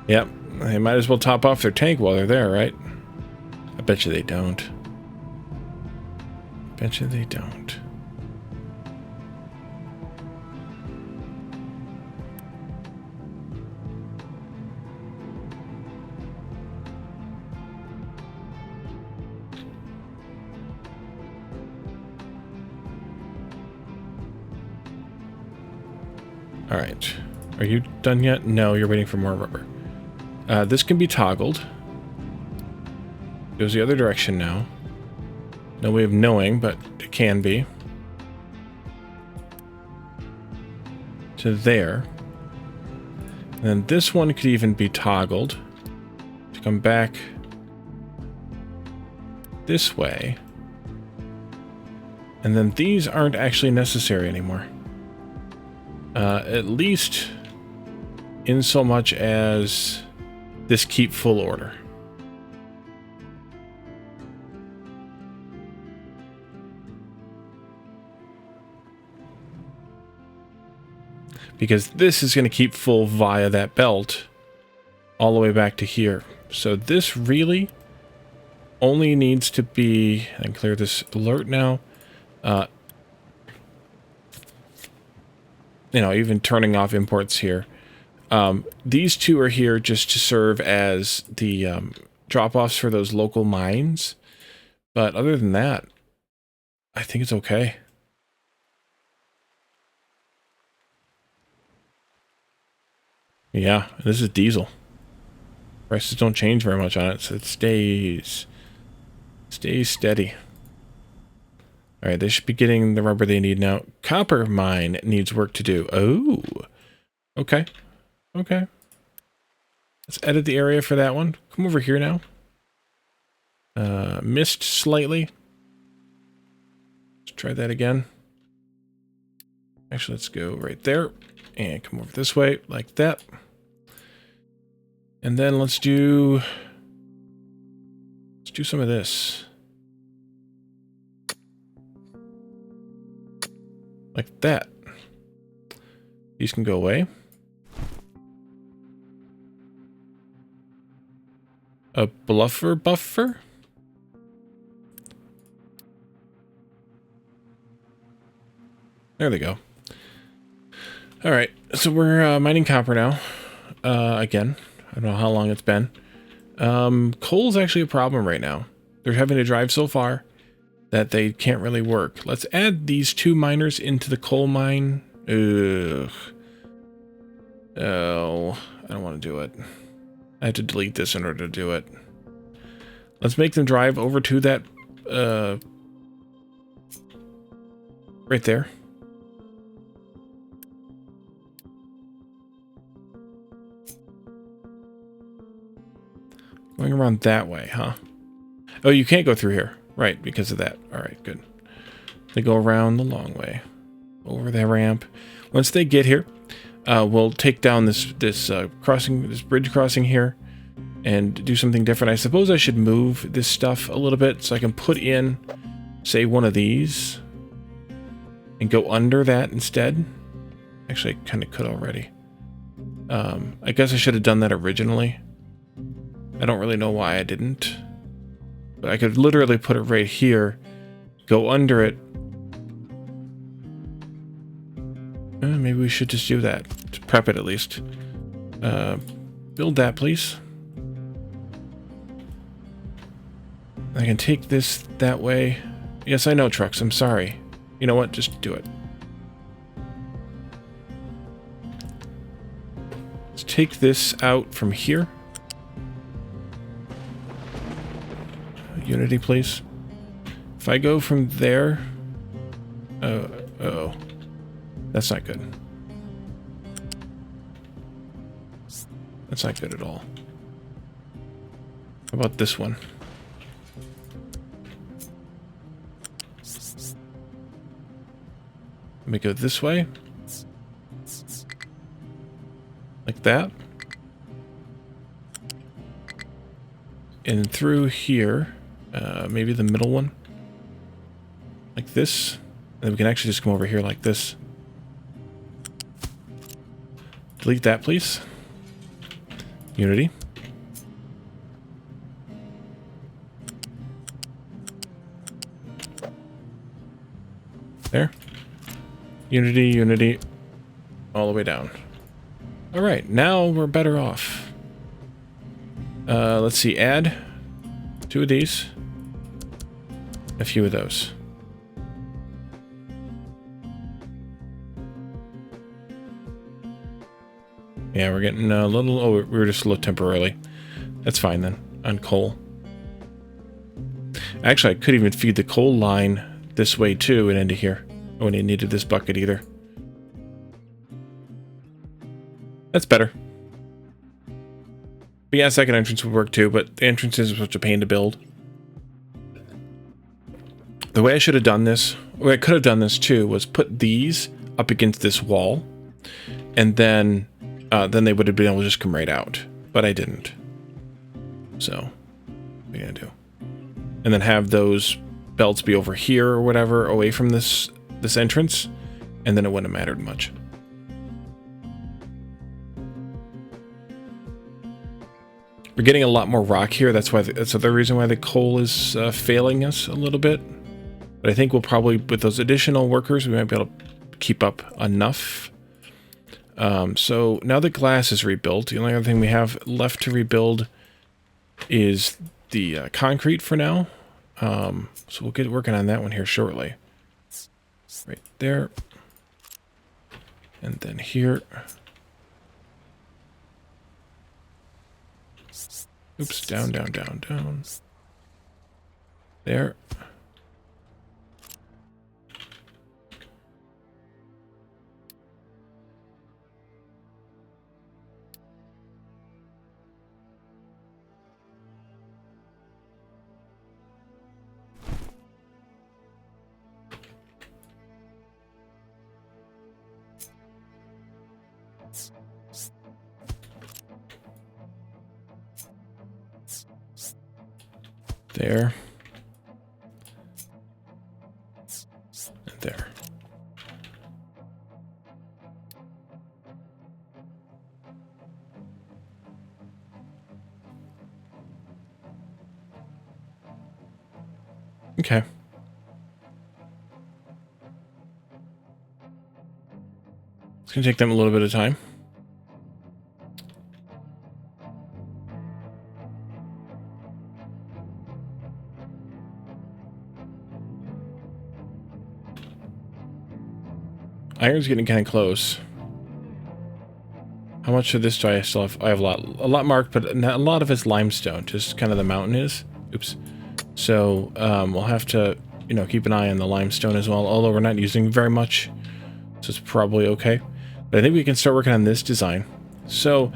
Yep, they might as well top off their tank while they're there, right? I bet you they don't. Bet you they don't. All right. Are you done yet? No, you're waiting for more rubber. This can be toggled. Goes the other direction now. No way of knowing, but it can be. To there. And then this one could even be toggled to come back this way. And then these aren't actually necessary anymore. At least in so much as this keep full order. Because this is going to keep full via that belt all the way back to here. So this really only needs to be, I can clear this alert now, you know, even turning off imports here. These two are here just to serve as the drop-offs for those local mines. But other than that, I think it's okay. Yeah, this is diesel. Prices don't change very much on it, so it stays Stay steady. All right, they should be getting the rubber they need now. Copper mine needs work to do. Oh, okay. Okay. Let's edit the area for that one. Come over here now. Missed slightly. Let's try that again. Actually, let's go right there. And come over this way, like that. And then let's do some of this. Like that. These can go away. A bluffer buffer? There they go. Alright, so we're mining copper now. Again. I don't know how long it's been. Coal's actually a problem right now. They're having to drive so far that they can't really work. Let's add these 2 miners into the coal mine. Ugh. Oh, I don't want to do it. I have to delete this in order to do it. Let's make them drive over to that, right there. Going around that way, huh? Oh, you can't go through here. Right, because of that. Alright, good. They go around the long way. Over the ramp. Once they get here, we'll take down this bridge crossing here and do something different. I suppose I should move this stuff a little bit so I can put in, say, one of these and go under that instead. Actually, I kind of could already. I guess I should have done that originally. I don't really know why I didn't. But I could literally put it right here, go under it. Maybe we should just do that, to prep it at least. Build that, please. I can take this that way. Yes, I know, trucks, I'm sorry. You know what, just do it. Let's take this out from here. Unity, please. If I go from there... oh. That's not good. That's not good at all. How about this one? Let me go this way. Like that. And through here... maybe the middle one. Like this. And then we can actually just come over here like this. Delete that, please. Unity. There. Unity, Unity. All the way down. Alright, now we're better off. Let's see, add 2 of these. A few of those. Yeah, we're getting a little... Oh, we were just a little temporarily. That's fine then, on coal. Actually, I could even feed the coal line this way too and into here. I wouldn't have needed this bucket either. That's better. But yeah, second entrance would work too, but the entrance is such a pain to build. The way I should have done this, or I could have done this too, was put these up against this wall, and then they would have been able to just come right out. But I didn't. So, what are you gonna do? And then have those belts be over here or whatever, away from this entrance, and then it wouldn't have mattered much. We're getting a lot more rock here. That's why that's the reason why the coal is failing us a little bit. But I think we'll probably, with those additional workers, we might be able to keep up enough. So now that glass is rebuilt, the only other thing we have left to rebuild is the concrete for now. So we'll get working on that one here shortly. Right there. And then here. Oops, down, down, down, down. There. There. And there. Okay. It's going to take them a little bit of time. Iron's getting kind of close. How much of this do I still have? I have a lot marked, but a lot of it's limestone, just kind of the mountain is. Oops. So we'll have to, you know, keep an eye on the limestone as well, although we're not using very much, so it's probably okay. But I think we can start working on this design. So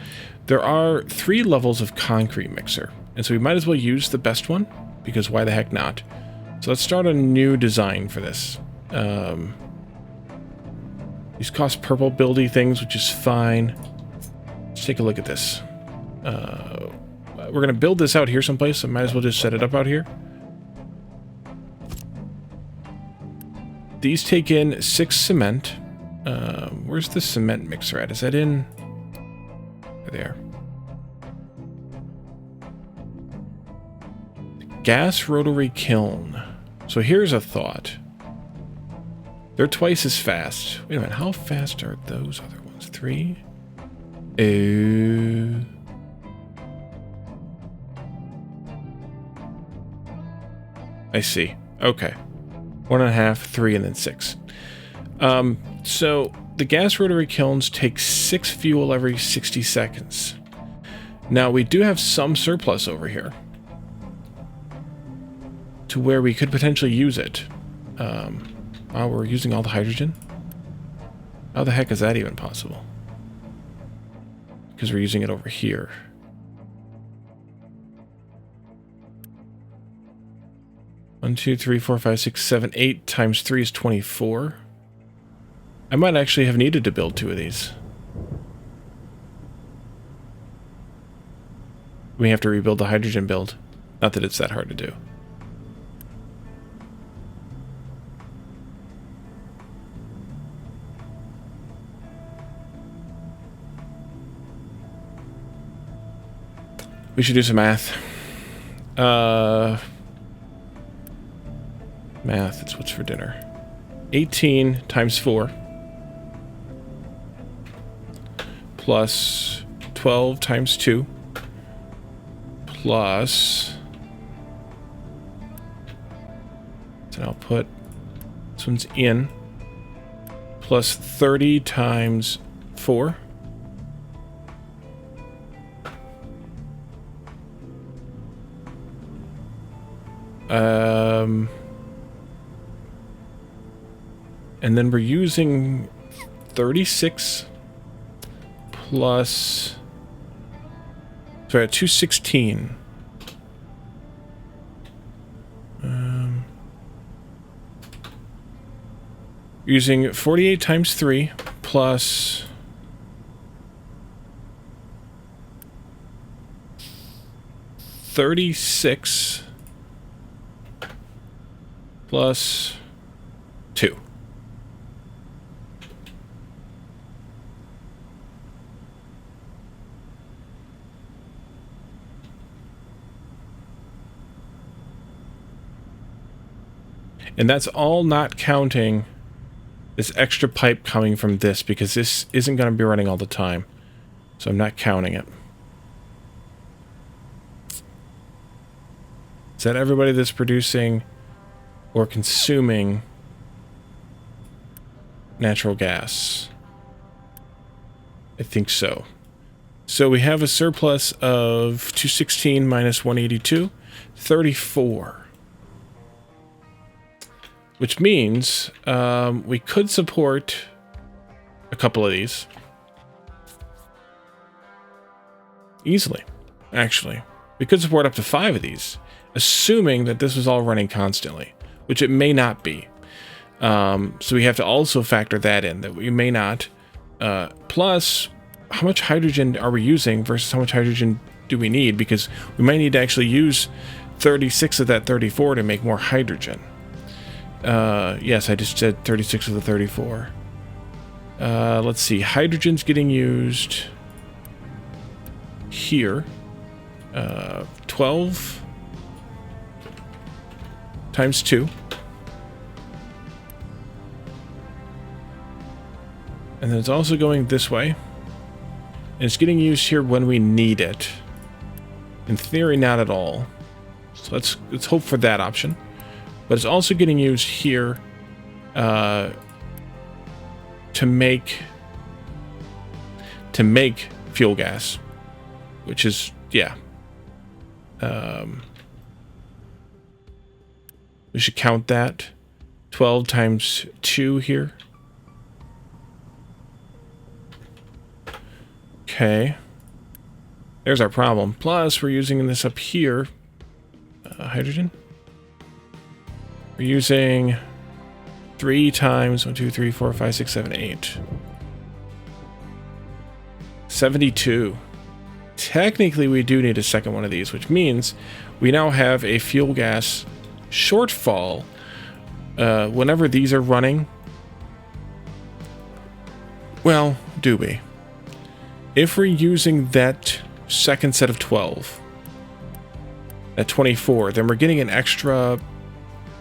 there are 3 levels of concrete mixer, and so we might as well use the best one, because why the heck not? So let's start a new design for this. These cost purple buildy things, which is fine. Let's take a look at this. We're going to build this out here someplace, so might as well just set it up out here. These take in 6 cement. Where's the cement mixer at? Is that in? There. Gas rotary kiln. So here's a thought. They're twice as fast. Wait a minute, how fast are those other ones? 3? I see. Okay. 1.5, 3, and then 6. So the gas rotary kilns take 6 fuel every 60 seconds. Now we do have some surplus over here to where we could potentially use it. Wow, we're using all the hydrogen? How the heck is that even possible? Because we're using it over here. One, 2, 3, 4, 5, 6, 7, 8 times 3 is 24. I might actually have needed to build 2 of these. We have to rebuild the hydrogen build. Not that it's that hard to do. We should do some math. Math, it's what's for dinner. 18 times 4. Plus 12 times 2. Plus... So I'll put... This one's in. Plus 30 times 4. And then we're using 36 plus... Sorry, 216. Using 48 times 3 plus... 36 plus 2. And that's all not counting this extra pipe coming from this, because this isn't going to be running all the time. So I'm not counting it. Is that everybody that's producing or consuming natural gas? I think so. So we have a surplus of 216 minus 182, 34. which means we could support a couple of these easily. Actually, we could support up to 5 of these, assuming that this was all running constantly, which it may not be. So we have to also factor that in, that we may not. Plus, how much hydrogen are we using versus how much hydrogen do we need? Because we might need to actually use 36 of that 34 to make more hydrogen. Yes, I just said 36 of the 34. Let's see. Hydrogen's getting used here. 12 times 2. And then it's also going this way. And it's getting used here when we need it. In theory, not at all. So let's hope for that option. But it's also getting used here to make fuel gas, which is, yeah. We should count that. 12 times 2 here. Okay. There's our problem. Plus, we're using this up here. Hydrogen. We're using 3 times 1, 2, 3, 4, 5, 6, 7, 8. 72. Technically, we do need a second one of these, which means we now have a fuel gas shortfall whenever these are running. Well, do we? If we're using that second set of 12 at 24, then we're getting an extra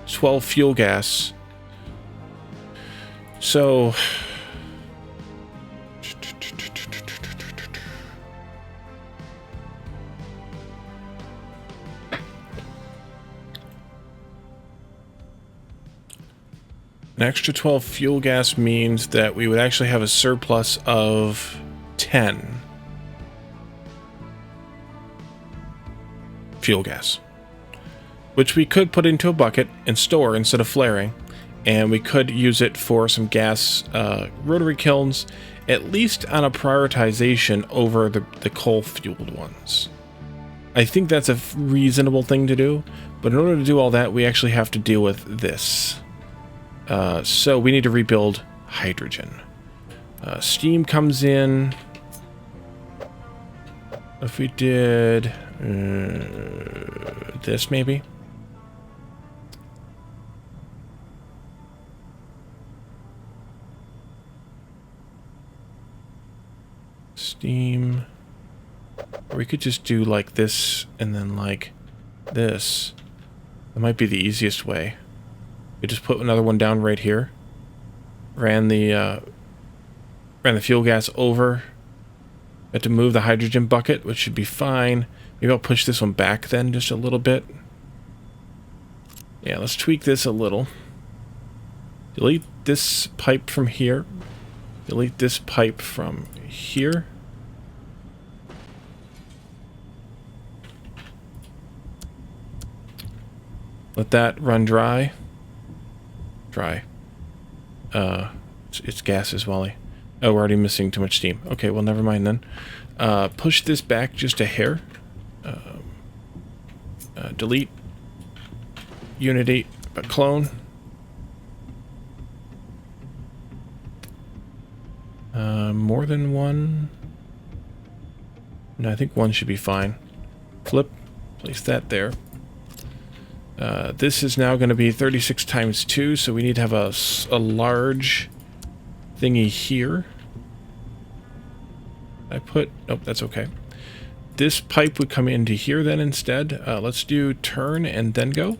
12 fuel gas. So an extra 12 fuel gas means that we would actually have a surplus of 10 fuel gas, which we could put into a bucket and store instead of flaring, and we could use it for some gas rotary kilns, at least on a prioritization over the coal-fueled ones. I think that's a reasonable thing to do, but in order to do all that, we actually have to deal with this. So we need to rebuild hydrogen. Steam comes in. If we did this, maybe. Steam. Or we could just do like this and then like this. That might be the easiest way. We just put another one down right here. Ran the fuel gas over. Had to move the hydrogen bucket, which should be fine. Maybe I'll push this one back then just a little bit. Yeah, let's tweak this a little. Delete this pipe from here. Delete this pipe from here. Let that run dry. Dry. It's gases, Wally. Oh, we're already missing too much steam. Okay, well, never mind then. Push this back just a hair. Delete. Unity, but clone. More than one. No, I think one should be fine. Flip. Place that there. This is now going to be 36 times 2, so we need to have a large thingy here. Nope, that's okay. This pipe would come into here then instead. Let's do turn and then go.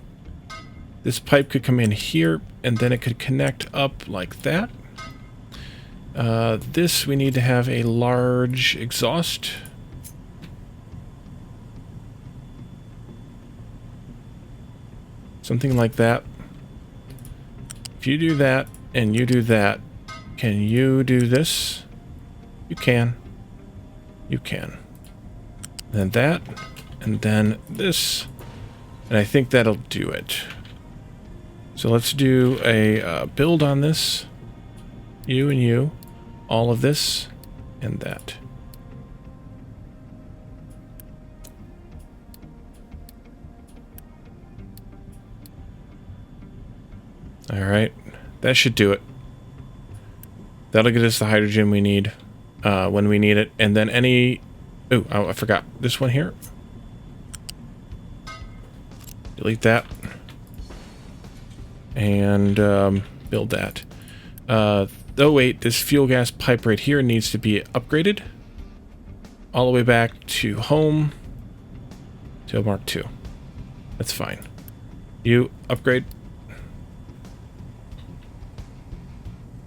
This pipe could come in here, and then it could connect up like that. This, we need to have a large exhaust. Something like that. If you do that, and you do that, can you do this? You can. You can. Then that, and then this. And I think that'll do it. So let's do a build on this. You and you. All of this and that. Alright. That should do it. That'll get us the hydrogen we need when we need it. And then any... Oh, I forgot. This one here. Delete that. And build that. Oh wait, this fuel gas pipe right here needs to be upgraded. All the way back to home. To Mark II. That's fine. You upgrade.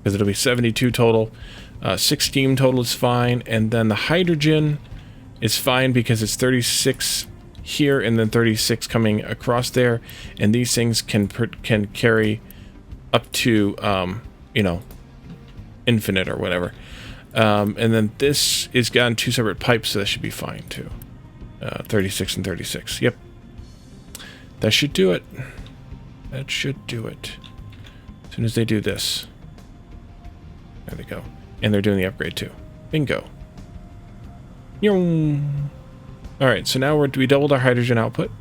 Because it'll be 72 total. 6 steam total is fine. And then the hydrogen is fine because it's 36 here and then 36 coming across there. And these things can carry up to, you know, infinite or whatever. And then this is got 2 separate pipes, so that should be fine too. 36 and 36. Yep. That should do it. That should do it. As soon as they do this. There they go. And they're doing the upgrade too. Bingo. Alright, so now we doubled our hydrogen output.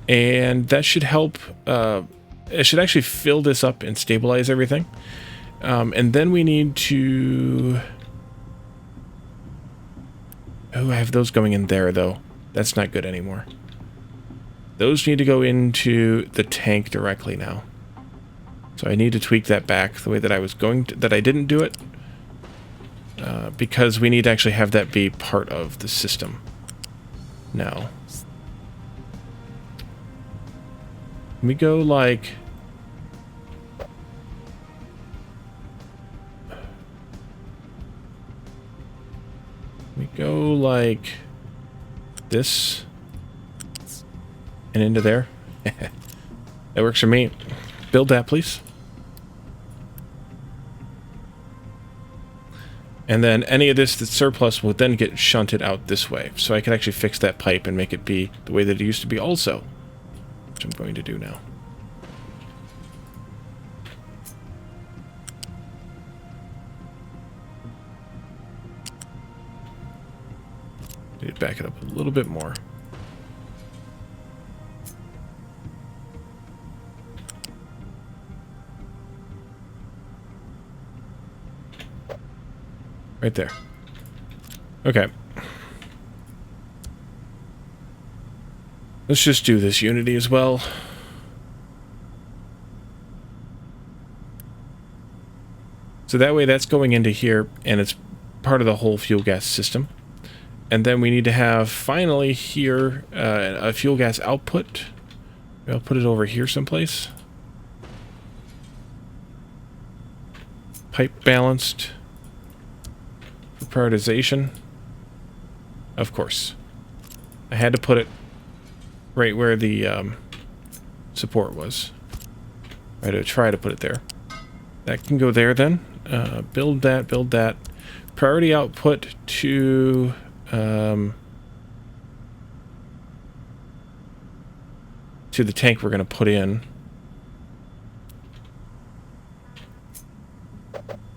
And that should help. It should actually fill this up and stabilize everything. And then we need to... Oh, I have those going in there, though. That's not good anymore. Those need to go into the tank directly now. So I need to tweak that back the way that I was going to... That I didn't do it. Because we need to actually have that be part of the system. Now. We go like... We go like this and into there. That works for me. Build that, please. And then any of this that's surplus will then get shunted out this way. So I can actually fix that pipe and make it be the way that it used to be also. Which I'm going to do now. Need to back it up a little bit more. Right there. Okay. Let's just do this Unity as well. So that way that's going into here, and it's part of the whole fuel gas system. And then we need to have, finally, here, a fuel gas output. I'll put it over here someplace. Pipe balanced. For prioritization. Of course. I had to put it right where the support was. I had to try to put it there. That can go there then. Build that, build that. Priority output to... to the tank we're going to put in.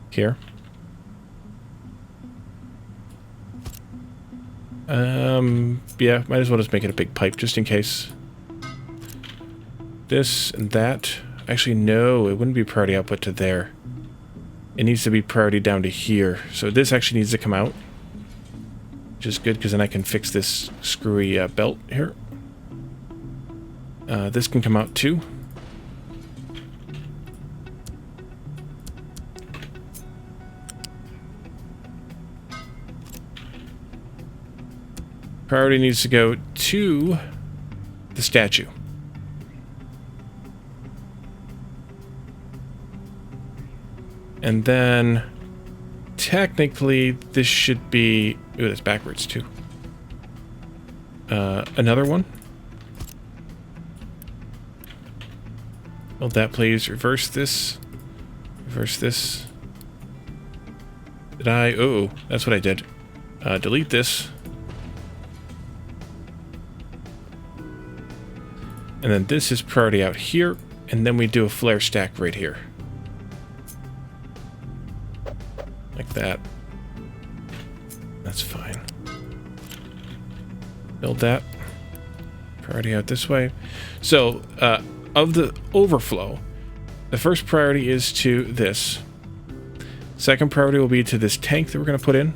Here. Yeah, might as well just make it a big pipe just in case. This and that. Actually, no, it wouldn't be priority output to there. It needs to be priority down to here. So this actually needs to come out. Which is good, because then I can fix this screwy belt here. This can come out too. Priority needs to go to the statue. And then technically this should be... Ooh, that's backwards too. Another one. Build that, please. Reverse this. Reverse this. Did I? Oh, that's what I did. Delete this. And then this is priority out here. and then we do a flare stack right here. Like that. That's fine. Build that. Priority out this way. So, of the overflow, the first priority is to this. Second priority will be to this tank that we're going to put in.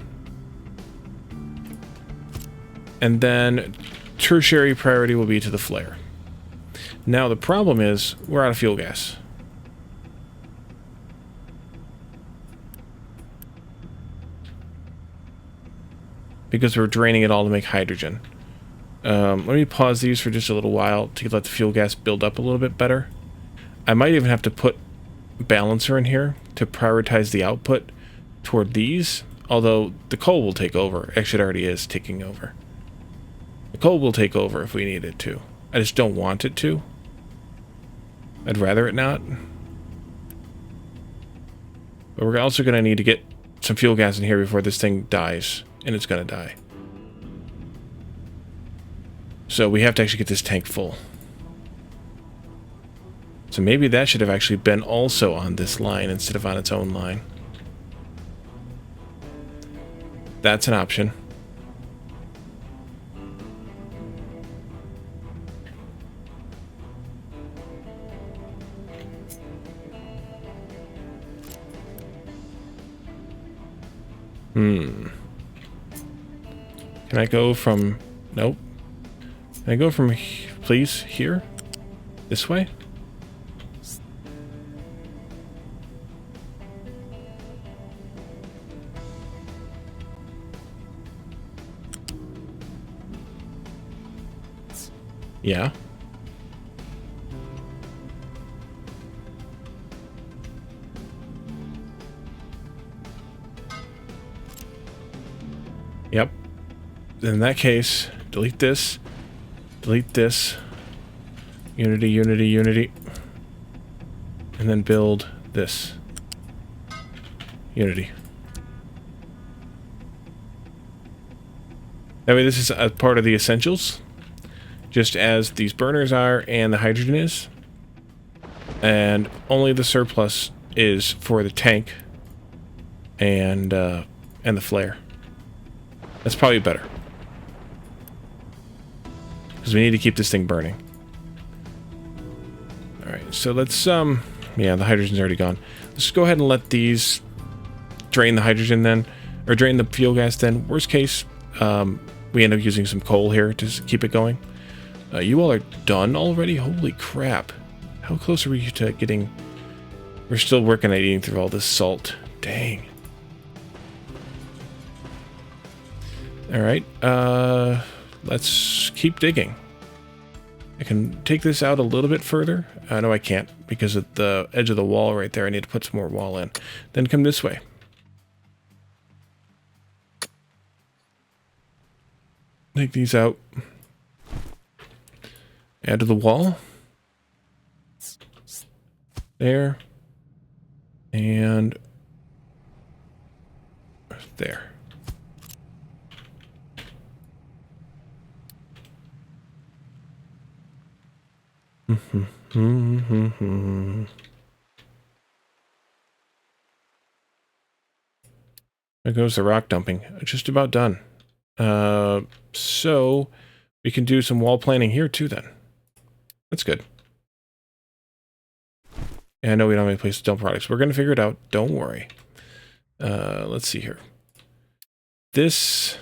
And then tertiary priority will be to the flare. Now the problem is we're out of fuel gas. Because we're draining it all to make hydrogen. Let me pause these for just a little while to let the fuel gas build up a little bit better. I might even have to put a balancer in here to prioritize the output toward these, although the coal will take over. Actually, it already is taking over. The coal will take over if we need it to. I just don't want it to. I'd rather it not. But we're also going to need to get some fuel gas in here before this thing dies. And it's going to die. So we have to actually get this tank full. So maybe that should have actually been also on this line instead of on its own line. That's an option. Can I go from... Nope. Can I go from, please, here? This way? Yeah. Yep. In that case, delete this. Delete this. Unity, unity, unity. And then build this. Unity. That way this is a part of the essentials. Just as these burners are and the hydrogen is. And only the surplus is for the tank and the flare. That's probably better. Because we need to keep this thing burning. Alright, so let's, yeah, the hydrogen's already gone. Let's go ahead and let these drain the hydrogen then. Or drain the fuel gas then. Worst case, we end up using some coal here to keep it going. You all are done already? Holy crap. How close are we to getting... We're still working at eating through all this salt. Dang. Alright, let's keep digging. I can take this out a little bit further. No, I can't, because at the edge of the wall right there, I need to put some more wall in. Then come this way. Take these out. Add to the wall. There. And there. There goes the rock dumping. Just about done. So we can do some wall planning here too then. That's good. Yeah, I know we don't have any place to dump products. We're going to figure it out. Don't worry. Let's see here. This...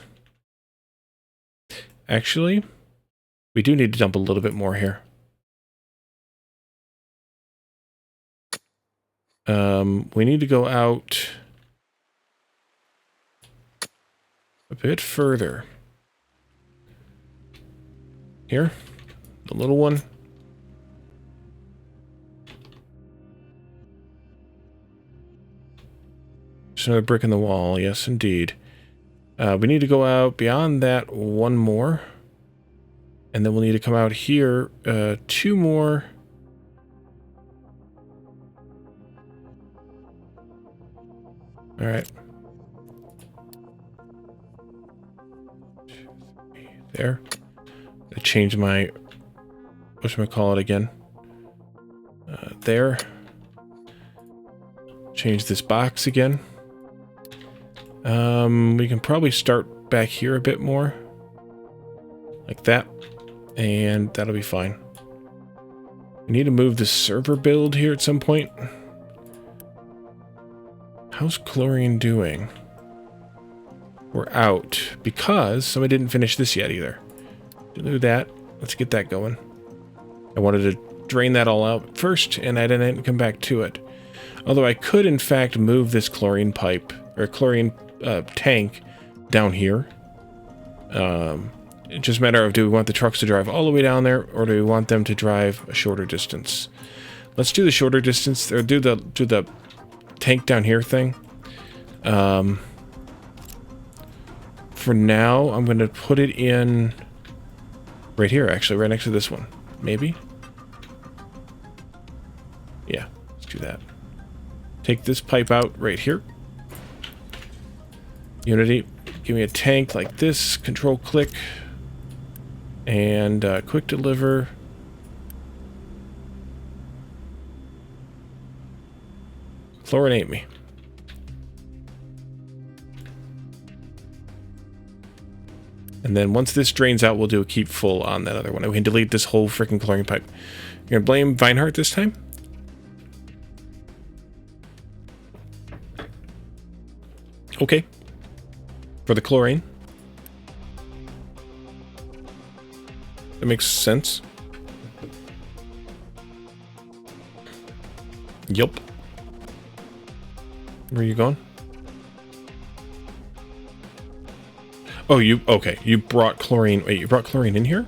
Actually, we do need to dump a little bit more here. We need to go out a bit further. Here, the little one. Just another brick in the wall, yes indeed. We need to go out beyond that one more. And then we'll need to come out here, two more. All right. There. I changed my, whatchamacallit again. there. Change this box again. We can probably start back here a bit more. Like that. And that'll be fine. We need to move the server build here at some point. How's chlorine doing? We're out because somebody didn't finish this yet either. Do that. Let's get that going. I wanted to drain that all out first, and I didn't come back to it. Although I could, in fact, move this chlorine pipe, or chlorine tank down here. It's just a matter of, do we want the trucks to drive all the way down there, or do we want them to drive a shorter distance? Let's do the shorter distance, or do the tank down here thing. For now, I'm going to put it in right here, actually, right next to this one. Maybe? Yeah, let's do that. Take this pipe out right here. Unity, give me a tank like this. Control click. And quick deliver. Chlorinate me. And then once this drains out, we'll do a keep full on that other one. We can delete this whole freaking chlorine pipe. You're gonna blame Vinehart this time? Okay. For the chlorine. That makes sense. Yup. Where are you going? Oh, okay. You brought chlorine. Wait, you brought chlorine in here?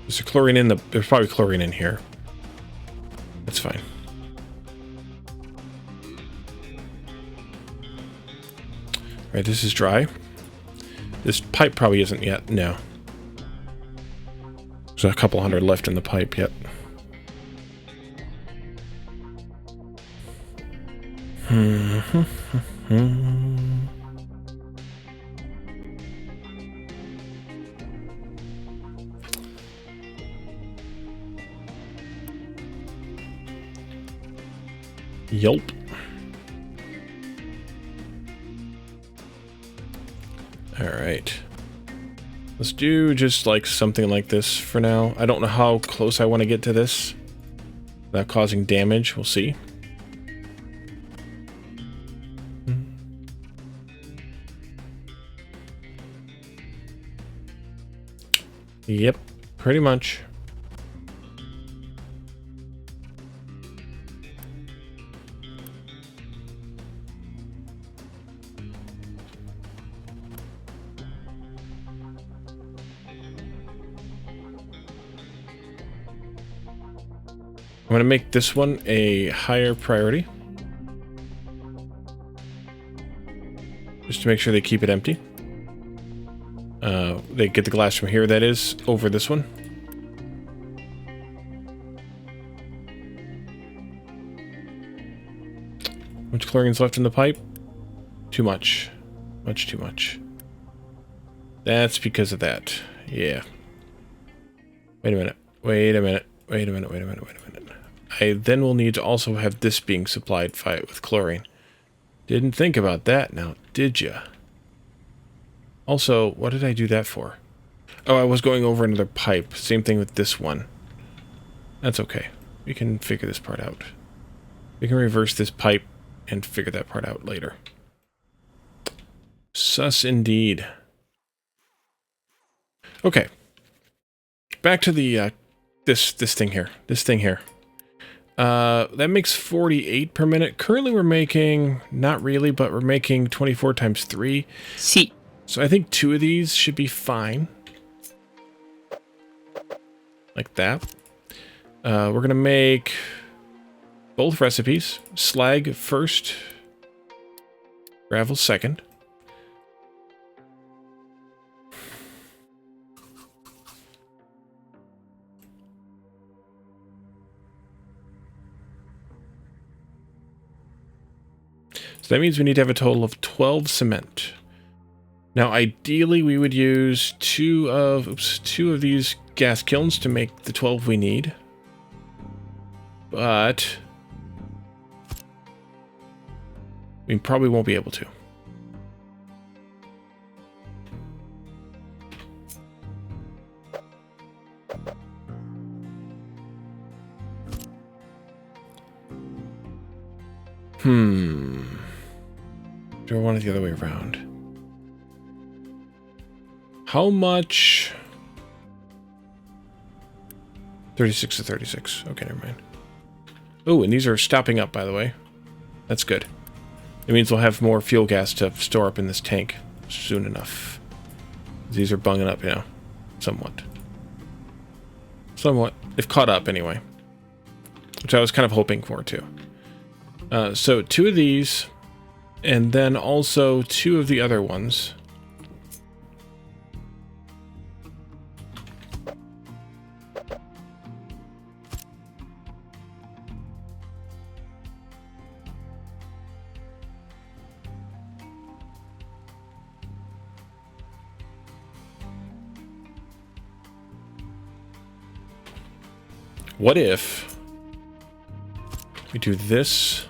Is there chlorine in the... There's probably chlorine in here. That's fine. Alright, this is dry. This pipe probably isn't yet. No. There's a couple hundred left in the pipe yet. Yelp. All right. Let's do just like something like this for now. I don't know how close I want to get to this without causing damage. We'll see. Yep, pretty much. I'm going to make this one a higher priority. Just to make sure they keep it empty. They get the glass from here, that is, over this one. How much chlorine's left in the pipe? Too much. Much too much. That's because of that. Yeah. Wait a minute. Wait a minute. Wait a minute. Wait a minute. Wait a minute. I then will need to also have this being supplied with chlorine. Didn't think about that now, did ya? Also, what did I do that for? Oh, I was going over another pipe. Same thing with this one. That's okay. We can figure this part out. We can reverse this pipe and figure that part out later. Sus indeed. Okay. Back to the this thing here. This thing here. That makes 48 per minute. Currently we're making, not really, but we're making 24 times 3. See. So I think 2 of these should be fine. Like that. We're going to make both recipes. Slag first. Gravel second. So that means we need to have a total of 12 cement. Now, ideally, we would use two of these gas kilns to make the 12 we need. But we probably won't be able to. Do I want it the other way around? How much? 36 to 36. Okay, never mind. Oh, and these are stopping up, by the way. That's good. It means we'll have more fuel gas to store up in this tank soon enough. These are bunging up, you know, somewhat. Somewhat. They've caught up, anyway. Which I was kind of hoping for, too. So, 2 of these, and then also 2 of the other ones. What if we do this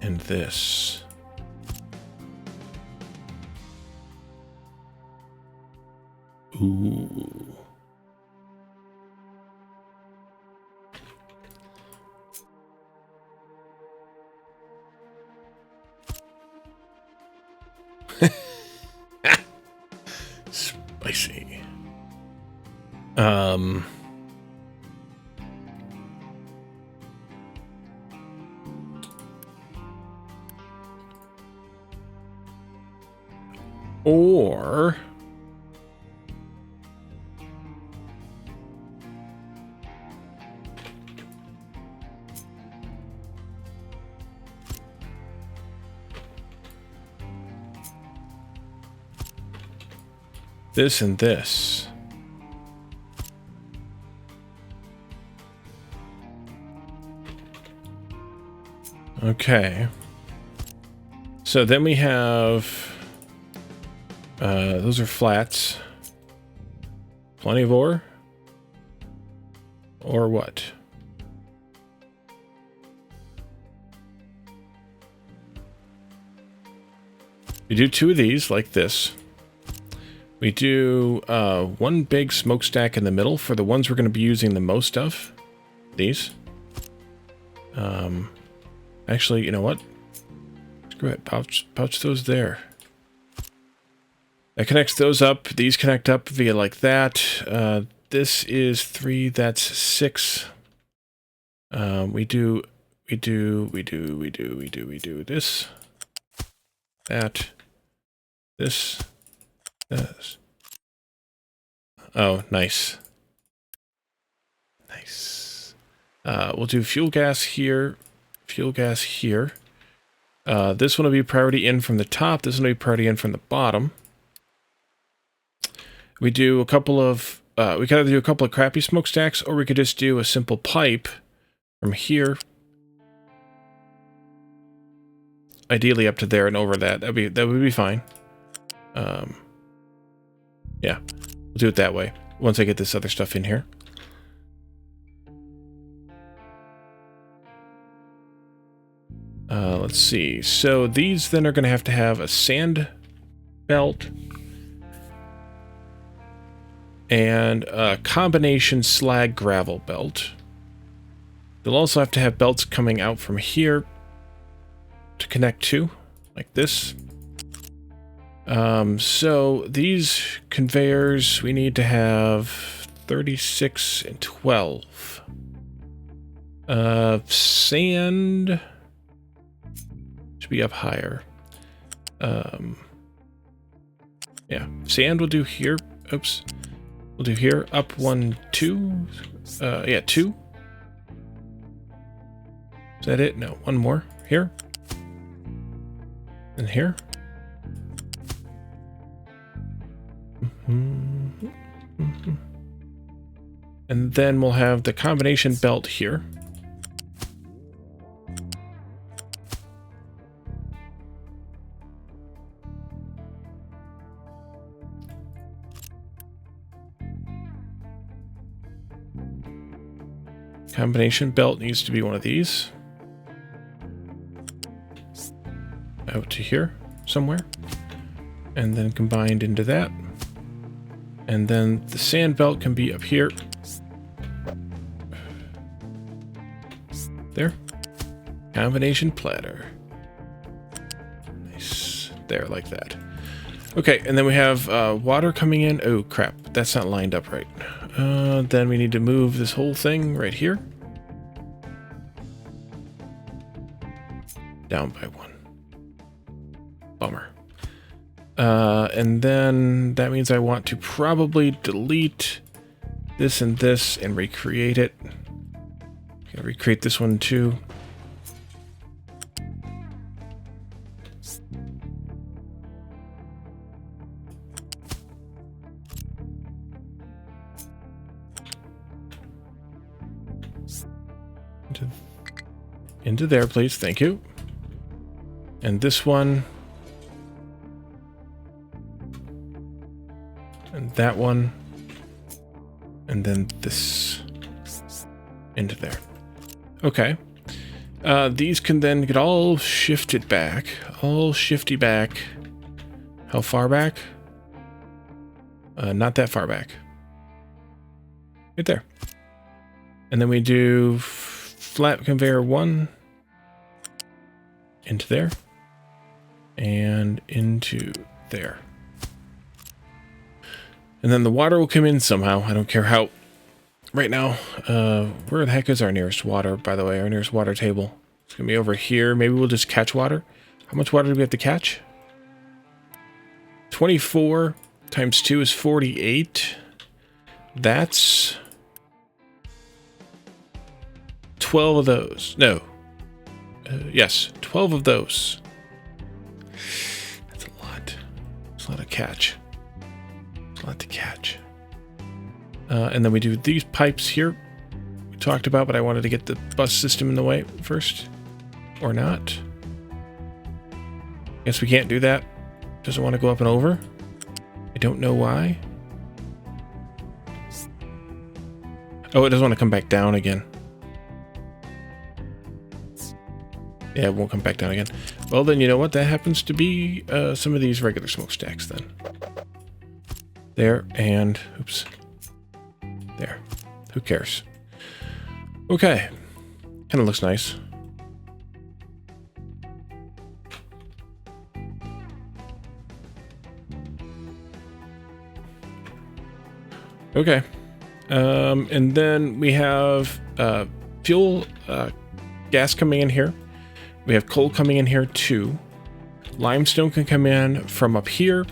and this? Ooh. Spicy. Or this and this. Okay. So then we have those are flats. Plenty of ore? Or what? We do 2 of these, like this. We do 1 big smokestack in the middle for the ones we're going to be using the most of. These. Actually, you know what? Screw it. Pouch those there. That connects those up. These connect up via like that. This is 3. That's 6. We do this. That. This. This. Oh, nice. Nice. We'll do fuel gas here. Fuel gas here. This one will be priority in from the top. This one will be priority in from the bottom. We do a couple of, we could either do a couple of crappy smokestacks, or we could just do a simple pipe from here. Ideally up to there and over that. That would be fine. Yeah, we'll do it that way once I get this other stuff in here. Let's see. So these then are going to have a sand belt and a combination slag gravel belt. They'll also have to have belts coming out from here to connect to, like this. So these conveyors, we need to have 36 and 12. Sand should be up higher. Yeah, sand will do here. Oops. We'll do here, up 1, 2. Yeah, 2. Is that it? No, 1 more. Here. And here. And then we'll have the combination belt here. Combination belt needs to be one of these. Out to here somewhere. And then combined into that. And then the sand belt can be up here. There. Combination platter. Nice. There, like that. Okay, and then we have water coming in. Oh, crap. That's not lined up right. Then we need to move this whole thing right here. Down by one. Bummer. And then that means I want to probably delete this and recreate it. Gonna recreate this one too. Into there, please. Thank you. And this one. And that one. And then this. Into there. Okay. These can then get all shifted back. All shifty back. How far back? Not that far back. Right there. And then we do flat conveyor 1. Into there. And into there. And then the water will come in somehow. I don't care how. Right now, where the heck is our nearest water, by the way? Our nearest water table. It's going to be over here. Maybe we'll just catch water. How much water do we have to catch? 24 times 2 is 48. That's 12 of those. No. Yes, 12 of those. That's a lot. That's a lot of catch. That's a lot to catch. And then we do these pipes here. We talked about, but I wanted to get the bus system in the way first. Or not. Guess we can't do that. Doesn't want to go up and over. I don't know why. Oh, it doesn't want to come back down again. Yeah, it won't come back down again. Well, then you know what? That happens to be some of these regular smokestacks then. There, and... oops. There. Who cares? Okay. Kind of looks nice. Okay. And then we have fuel, gas coming in here. We have coal coming in here too. Limestone can come in from up here,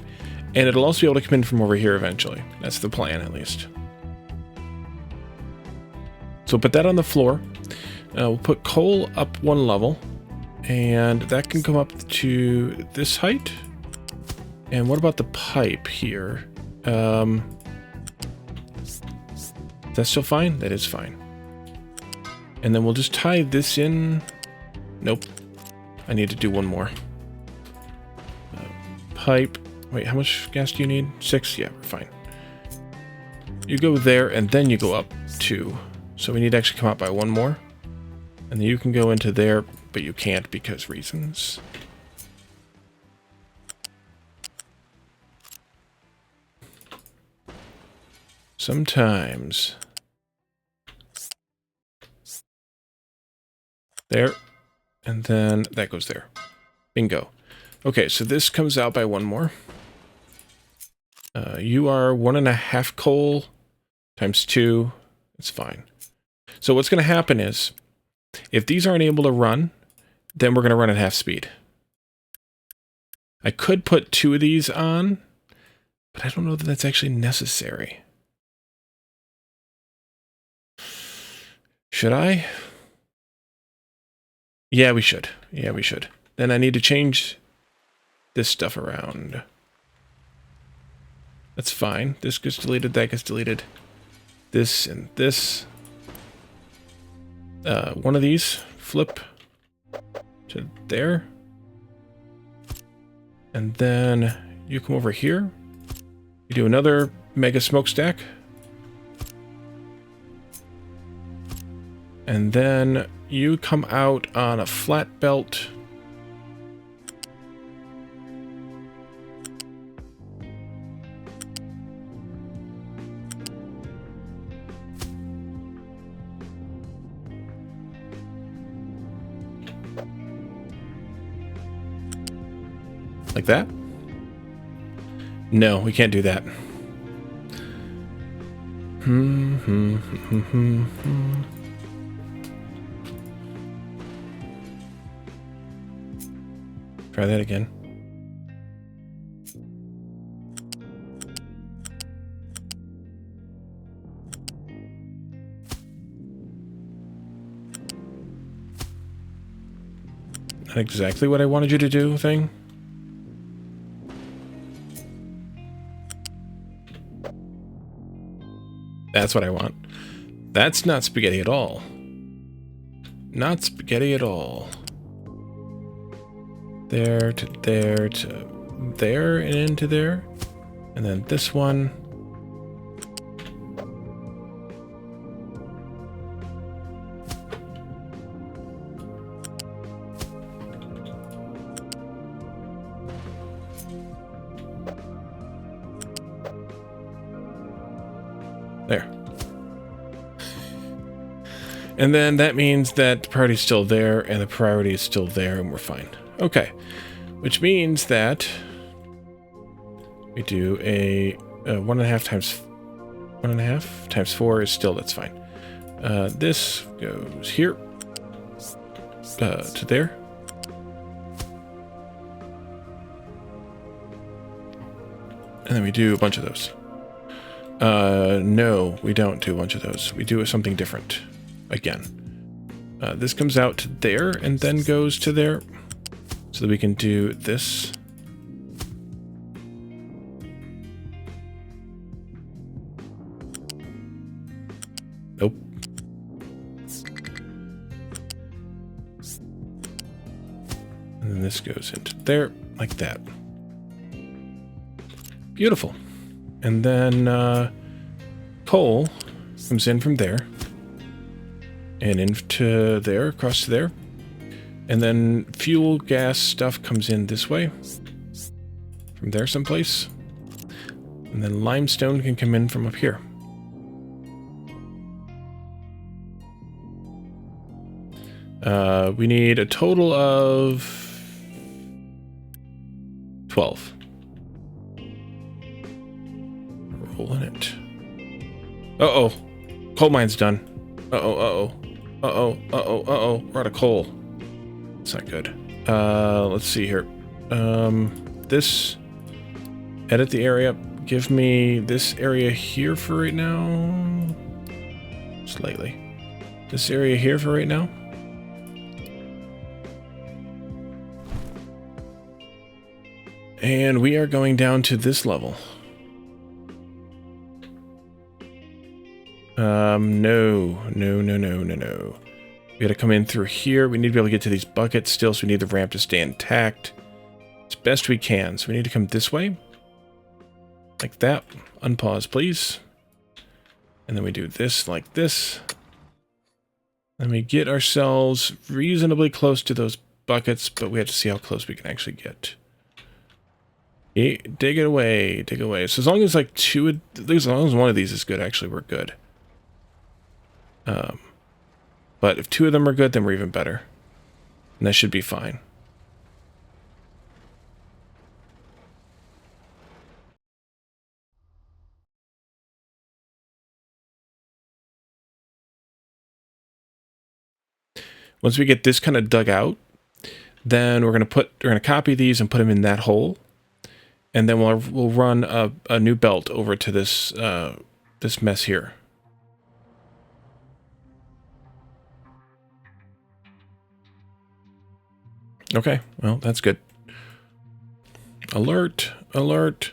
and it'll also be able to come in from over here eventually. That's the plan, at least. So put that on the floor. We'll put coal up one level, and that can come up to this height. And what about the pipe here? Is that still fine? That is fine. And then we'll just tie this in. Nope. I need to do one more. Pipe. Wait, how much gas do you need? 6? Yeah, we're fine. You go there, and then you go up 2. So we need to actually come out by one more. And then you can go into there, but you can't because reasons. Sometimes. There. And then that goes there. Bingo. Okay, so this comes out by one more. You are 1.5 coal times 2. It's fine. So what's going to happen is, if these aren't able to run, then we're going to run at half speed. I could put 2 of these on, but I don't know that that's actually necessary. Should I? Yeah, we should. Yeah, we should. Then I need to change this stuff around. That's fine. This gets deleted, that gets deleted. This and this. One of these, flip to there. And then you come over here. You do another mega smokestack. And then you come out on a flat belt. Like that? No, we can't do that. Try that again. Not exactly what I wanted you to do, thing. That's what I want. That's not spaghetti at all. Not spaghetti at all. There to there to there and into there. And then this one. There. And then that means that the priority is still there and the priority is still there and we're fine. Okay. Which means that we do a 1.5 times 1.5 times 4 is still, that's fine. This goes here to there. And then we do a bunch of those. No, we don't do a bunch of those. We do something different. Again. This comes out to there and then goes to there. So that we can do this. Nope. And then this goes into there, like that. Beautiful. And then coal comes in from there. And into there, across to there. And then fuel, gas, stuff comes in this way. From there someplace. And then limestone can come in from up here. We need a total of 12. Rolling it. Uh-oh. Coal mine's done. Uh-oh, uh-oh. Uh-oh, uh-oh, uh-oh. We're out of coal. It's not good. Let's see here. This. Edit the area. Give me this area here for right now. Slightly. This area here for right now. And we are going down to this level. No. We gotta come in through here. We need to be able to get to these buckets still, so we need the ramp to stay intact as best we can. So we need to come this way. Like that. Unpause, please. And then we do this like this. And we get ourselves reasonably close to those buckets, but we have to see how close we can actually get. Dig it away, dig away. So as long as like as long as one of these is good, actually we're good. But if 2 of them are good, then we're even better. And that should be fine. Once we get this kind of dug out, then we're gonna copy these and put them in that hole. And then we'll run a new belt over to this this mess here. Okay, well, that's good. Alert, alert.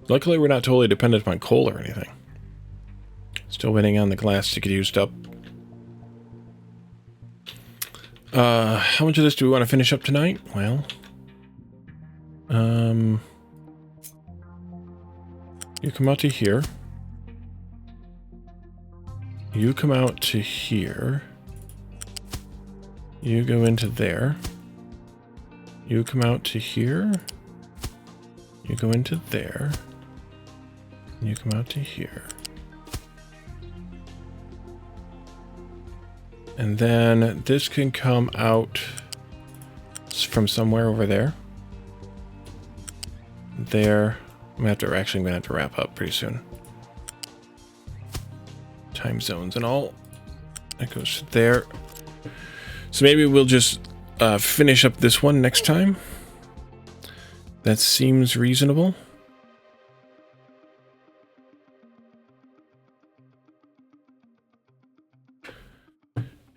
Luckily, we're not totally dependent upon coal or anything. Still waiting on the glass to get used up. How much of this do we want to finish up tonight? Well, you come out to here. You come out to here. You go into there. You come out to here. You go into there. And you come out to here. And then this can come out from somewhere over there. There. I'm gonna have to wrap up pretty soon. Time zones and all. That goes to there. So maybe we'll just finish up this one next time. That seems reasonable.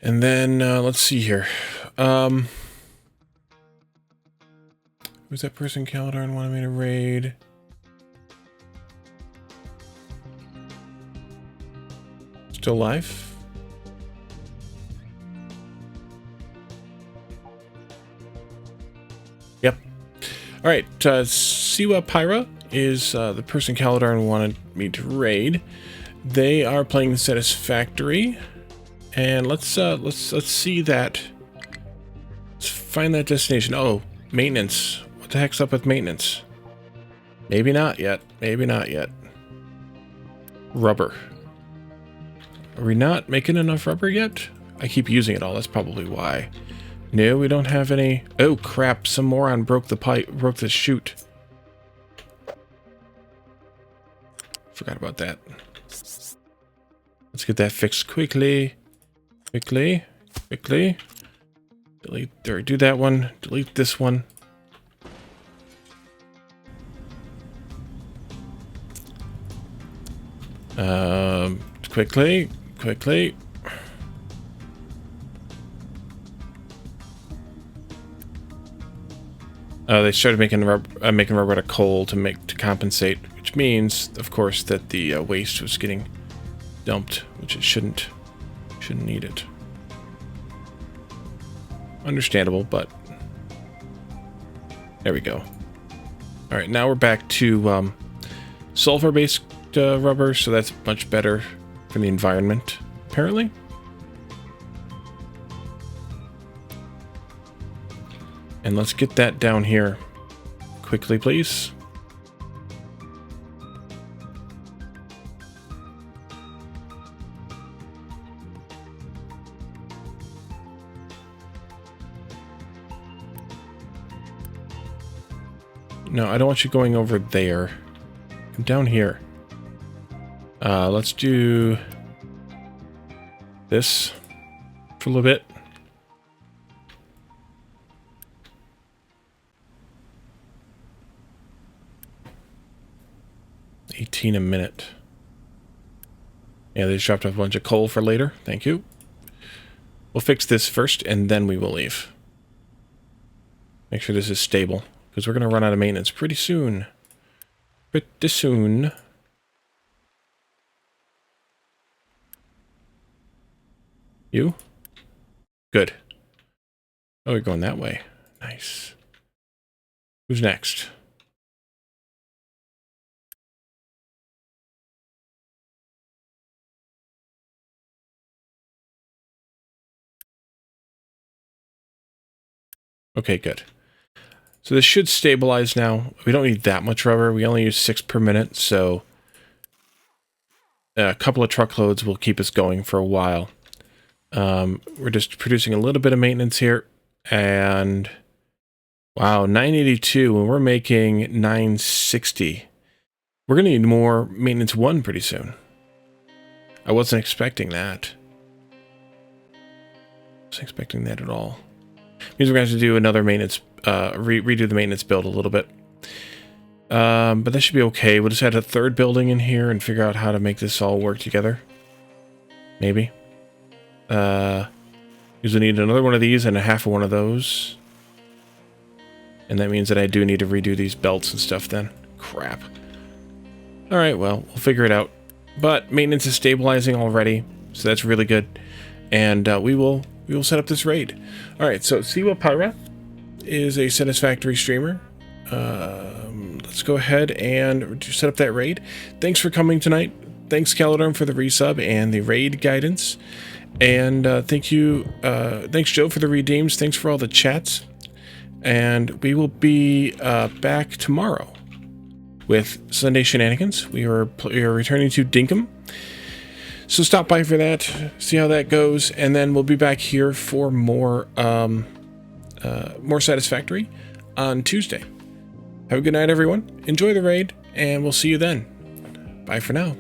And then let's see here. Who's that person? Caladar wanted me to raid. Still alive? Yep. All right. Siwa Pyra is the person Caladar wanted me to raid. They are playing the Satisfactory, and let's see that. Let's find that destination. Oh, maintenance. What the heck's up with maintenance? Maybe not yet. Maybe not yet. Rubber. Are we not making enough rubber yet? I keep using it all. That's probably why. No, we don't have any. Oh crap! Some moron broke the pipe. Broke the chute. Forgot about that. Let's get that fixed quickly. Quickly. Quickly. Delete. Or do that one. Delete this one. Quickly. Quickly. They started making rubber out of coal to compensate, which means, of course, that the waste was getting dumped, which it shouldn't need it. Understandable, but there we go. All right, now we're back to sulfur-based rubber, so that's much better for the environment, apparently. And let's get that down here quickly, please. No, I don't want you going over there. Come down here. Let's do this for a little bit. $18 a minute. Yeah, they just dropped off a bunch of coal for later. Thank you. We'll fix this first, and then we will leave. Make sure this is stable, because we're going to run out of maintenance pretty soon. Pretty soon. You? Good. Oh, we're going that way. Nice. Who's next? Okay, good. So this should stabilize now. We don't need that much rubber. We only use 6 per minute, so a couple of truckloads will keep us going for a while. We're just producing a little bit of maintenance here, and wow, 982, and we're making 960. We're going to need more maintenance 1 pretty soon. I wasn't expecting that. I wasn't expecting that at all. Means we're going to have to do another maintenance, redo the maintenance build a little bit. But that should be okay. We'll just add a 3rd building in here and figure out how to make this all work together. Maybe. Because we need another one of these and a half of one of those. And that means that I do need to redo these belts and stuff then. Crap. Alright, well, we'll figure it out. but maintenance is stabilizing already, so that's really good. And we will set up this raid. All right, so Siwa Pyra is a satisfactory streamer. Let's go ahead and set up that raid. Thanks for coming tonight. Thanks, Caloderm, for the resub and the raid guidance. And thanks, Joe, for the redeems. Thanks for all the chats. And we will be back tomorrow with Sunday Shenanigans. We are returning to Dinkum. So stop by for that, see how that goes, and then we'll be back here for more Satisfactory on Tuesday. Have a good night, everyone. Enjoy the raid, and we'll see you then. Bye for now.